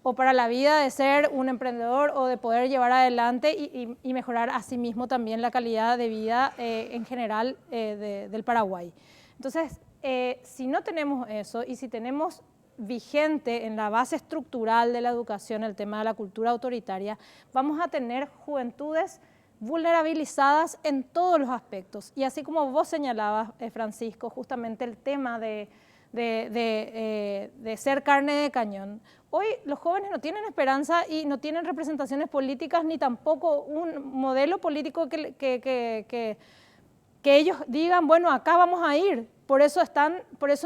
[SPEAKER 4] o para la vida de ser un emprendedor o de poder llevar adelante y mejorar a sí mismo también la calidad de vida en general del Paraguay. Entonces, si no tenemos eso y si tenemos vigente en la base estructural de la educación el tema de la cultura autoritaria, vamos a tener juventudes vulnerabilizadas en todos los aspectos. Y así como vos señalabas, Francisco, justamente el tema de ser carne de cañón, hoy los jóvenes no tienen esperanza y no tienen representaciones políticas ni tampoco un modelo político que ellos digan, bueno, acá vamos a ir, por eso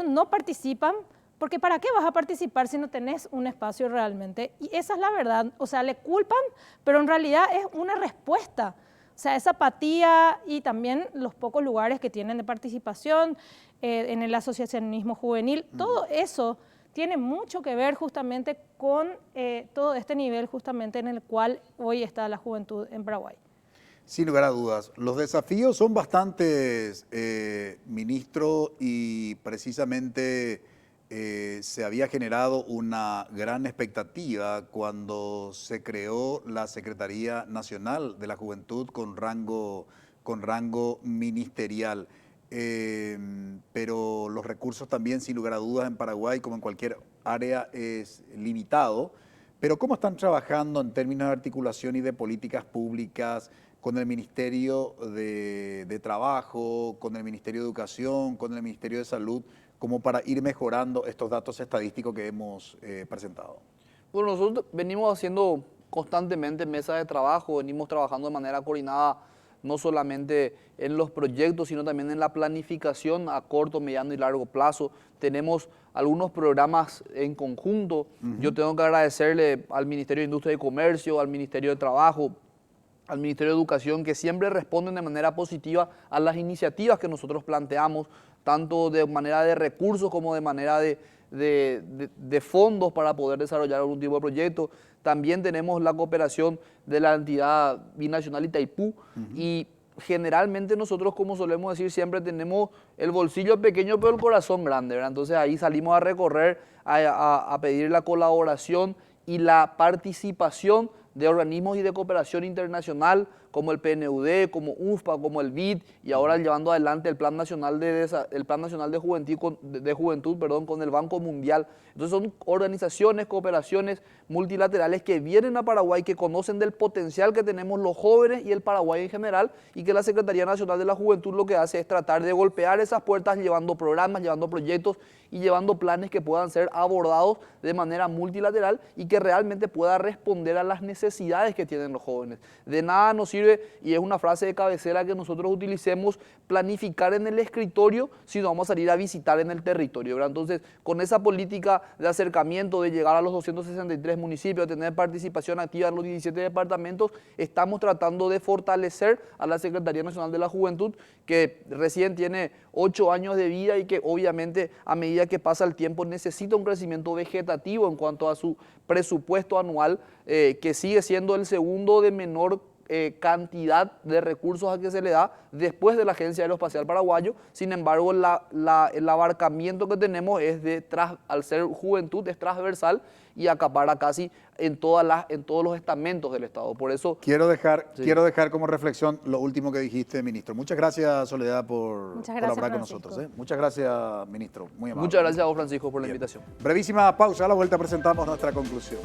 [SPEAKER 4] no participan. Porque ¿para qué vas a participar si no tenés un espacio realmente? Y esa es la verdad. O sea, le culpan, pero en realidad es una respuesta. O sea, esa apatía y también los pocos lugares que tienen de participación en el asociacionismo juvenil, todo eso tiene mucho que ver justamente con todo este nivel justamente en el cual hoy está la juventud en Paraguay.
[SPEAKER 2] Sin lugar a dudas. Los desafíos son bastantes, ministro, y precisamente se había generado una gran expectativa cuando se creó la Secretaría Nacional de la Juventud con rango ministerial. Pero los recursos también, sin lugar a dudas, en Paraguay, como en cualquier área, es limitado. Pero ¿cómo están trabajando en términos de articulación y de políticas públicas con el Ministerio de Trabajo, con el Ministerio de Educación, con el Ministerio de Salud, como para ir mejorando estos datos estadísticos que hemos presentado?
[SPEAKER 3] Bueno, nosotros venimos haciendo constantemente mesas de trabajo, venimos trabajando de manera coordinada, no solamente en los proyectos, sino también en la planificación a corto, mediano y largo plazo. Tenemos algunos programas en conjunto. Yo tengo que agradecerle al Ministerio de Industria y Comercio, al Ministerio de Trabajo, al Ministerio de Educación, que siempre responden de manera positiva a las iniciativas que nosotros planteamos, tanto de manera de recursos como de manera de fondos para poder desarrollar algún tipo de proyecto. También tenemos la cooperación de la entidad binacional Itaipú y generalmente nosotros, como solemos decir, siempre tenemos el bolsillo pequeño pero el corazón grande, ¿verdad? Entonces ahí salimos a recorrer, a pedir la colaboración y la participación de organismos y de cooperación internacional como el PNUD, como UNFPA, como el BID, y ahora llevando adelante el Plan Nacional de Juventud, con el Banco Mundial. Entonces son organizaciones, cooperaciones multilaterales que vienen a Paraguay, que conocen del potencial que tenemos los jóvenes y el Paraguay en general, y que la Secretaría Nacional de la Juventud lo que hace es tratar de golpear esas puertas llevando programas, llevando proyectos y llevando planes que puedan ser abordados de manera multilateral y que realmente pueda responder a las necesidades que tienen los jóvenes. De nada nos sirve, y es una frase de cabecera que nosotros utilicemos, planificar en el escritorio si no vamos a salir a visitar en el territorio, ¿verdad? Entonces, con esa política de acercamiento, de llegar a los 263 municipios, de tener participación activa en los 17 departamentos, estamos tratando de fortalecer a la Secretaría Nacional de la Juventud, que recién tiene 8 años de vida y que obviamente a medida que pasa el tiempo necesita un crecimiento vegetativo en cuanto a su presupuesto anual, que sigue siendo el segundo de menor cantidad de recursos a que se le da después de la Agencia Aeroespacial Paraguayo. Sin embargo, el abarcamiento que tenemos es al ser juventud, es transversal y acapara casi en todos los estamentos del Estado. Por eso
[SPEAKER 2] quiero dejar como reflexión lo último que dijiste, ministro. Muchas gracias, Soledad, por colaborar con nosotros. Muchas gracias, ministro. Muy amable.
[SPEAKER 3] Muchas gracias a vos, Francisco, por la invitación.
[SPEAKER 2] Brevísima pausa. A la vuelta presentamos nuestra conclusión.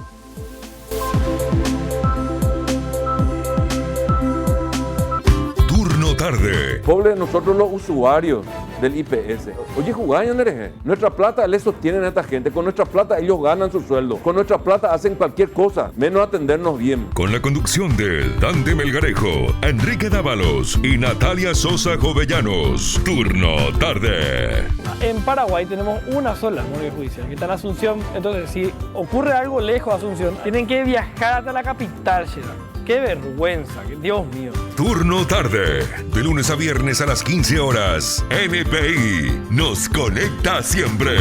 [SPEAKER 5] Turno tarde.
[SPEAKER 11] Pobre de nosotros los usuarios del IPS. Oye, jugañan, nuestra plata les sostienen a esta gente. Con nuestra plata ellos ganan su sueldo. Con nuestra plata hacen cualquier cosa, menos atendernos bien.
[SPEAKER 5] Con la conducción de Dante Melgarejo, Enrique Dávalos y Natalia Sosa Jovellanos. Turno tarde.
[SPEAKER 12] En Paraguay tenemos una sola morgue judicial, que está en Asunción. Entonces, si ocurre algo lejos de Asunción, tienen que viajar hasta la capital, Sheila. ¡Qué vergüenza! ¡Dios mío!
[SPEAKER 5] Turno tarde. De lunes a viernes a las 15 horas. NPI nos conecta siempre.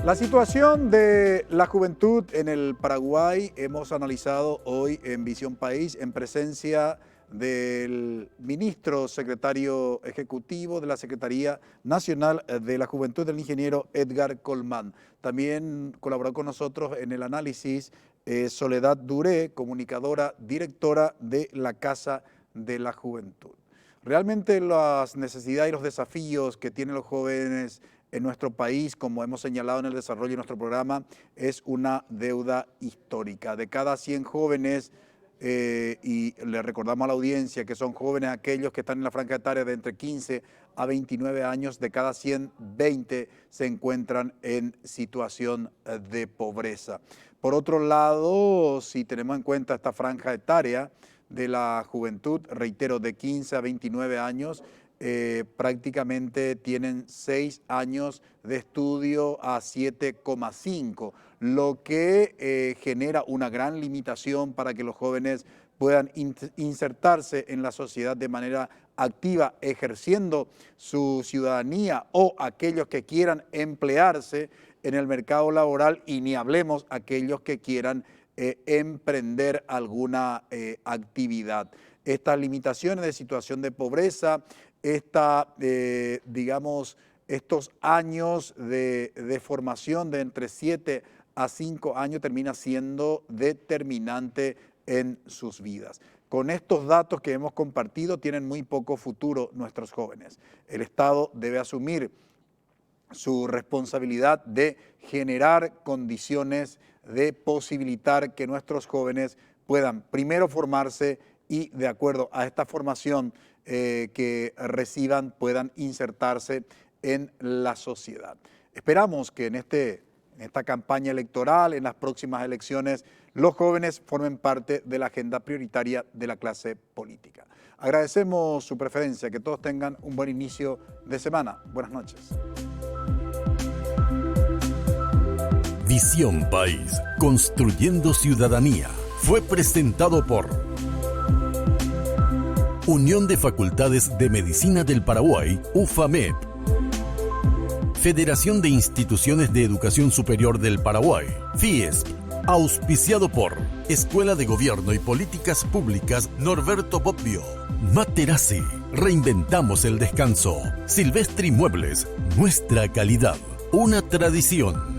[SPEAKER 2] La situación de la juventud en el Paraguay hemos analizado hoy en Visión País en presencia del ministro secretario ejecutivo de la Secretaría Nacional de la Juventud, del ingeniero Edgar Colmán. También colaboró con nosotros en el análisis Soledad Duré, comunicadora, directora de la Casa de la Juventud. Realmente las necesidades y los desafíos que tienen los jóvenes en nuestro país, como hemos señalado en el desarrollo de nuestro programa, es una deuda histórica. De cada 100 jóvenes, y le recordamos a la audiencia que son jóvenes aquellos que están en la franja etaria de entre 15 a 29 años, de cada 120 se encuentran en situación de pobreza. Por otro lado, si tenemos en cuenta esta franja etaria de la juventud, reitero, de 15 a 29 años, prácticamente tienen 6 años de estudio a 7,5, lo que genera una gran limitación para que los jóvenes puedan insertarse en la sociedad de manera activa, ejerciendo su ciudadanía, o aquellos que quieran emplearse en el mercado laboral, y ni hablemos aquellos que quieran emprender alguna actividad. Estas limitaciones de situación de pobreza, estos años de formación de entre 7 a 5 años termina siendo determinante en sus vidas. Con estos datos que hemos compartido, tienen muy poco futuro nuestros jóvenes. El Estado debe asumir su responsabilidad de generar condiciones, de posibilitar que nuestros jóvenes puedan primero formarse y, de acuerdo a esta formación que reciban, puedan insertarse en la sociedad. Esperamos que en esta campaña electoral, en las próximas elecciones, los jóvenes formen parte de la agenda prioritaria de la clase política. Agradecemos su preferencia, que todos tengan un buen inicio de semana. Buenas noches.
[SPEAKER 1] Visión País, construyendo ciudadanía, fue presentado por Unión de Facultades de Medicina del Paraguay, UFAMEP. Federación de Instituciones de Educación Superior del Paraguay, FIESP. Auspiciado por Escuela de Gobierno y Políticas Públicas Norberto Bobbio. Materazzi, reinventamos el descanso. Silvestri Muebles, nuestra calidad, una tradición.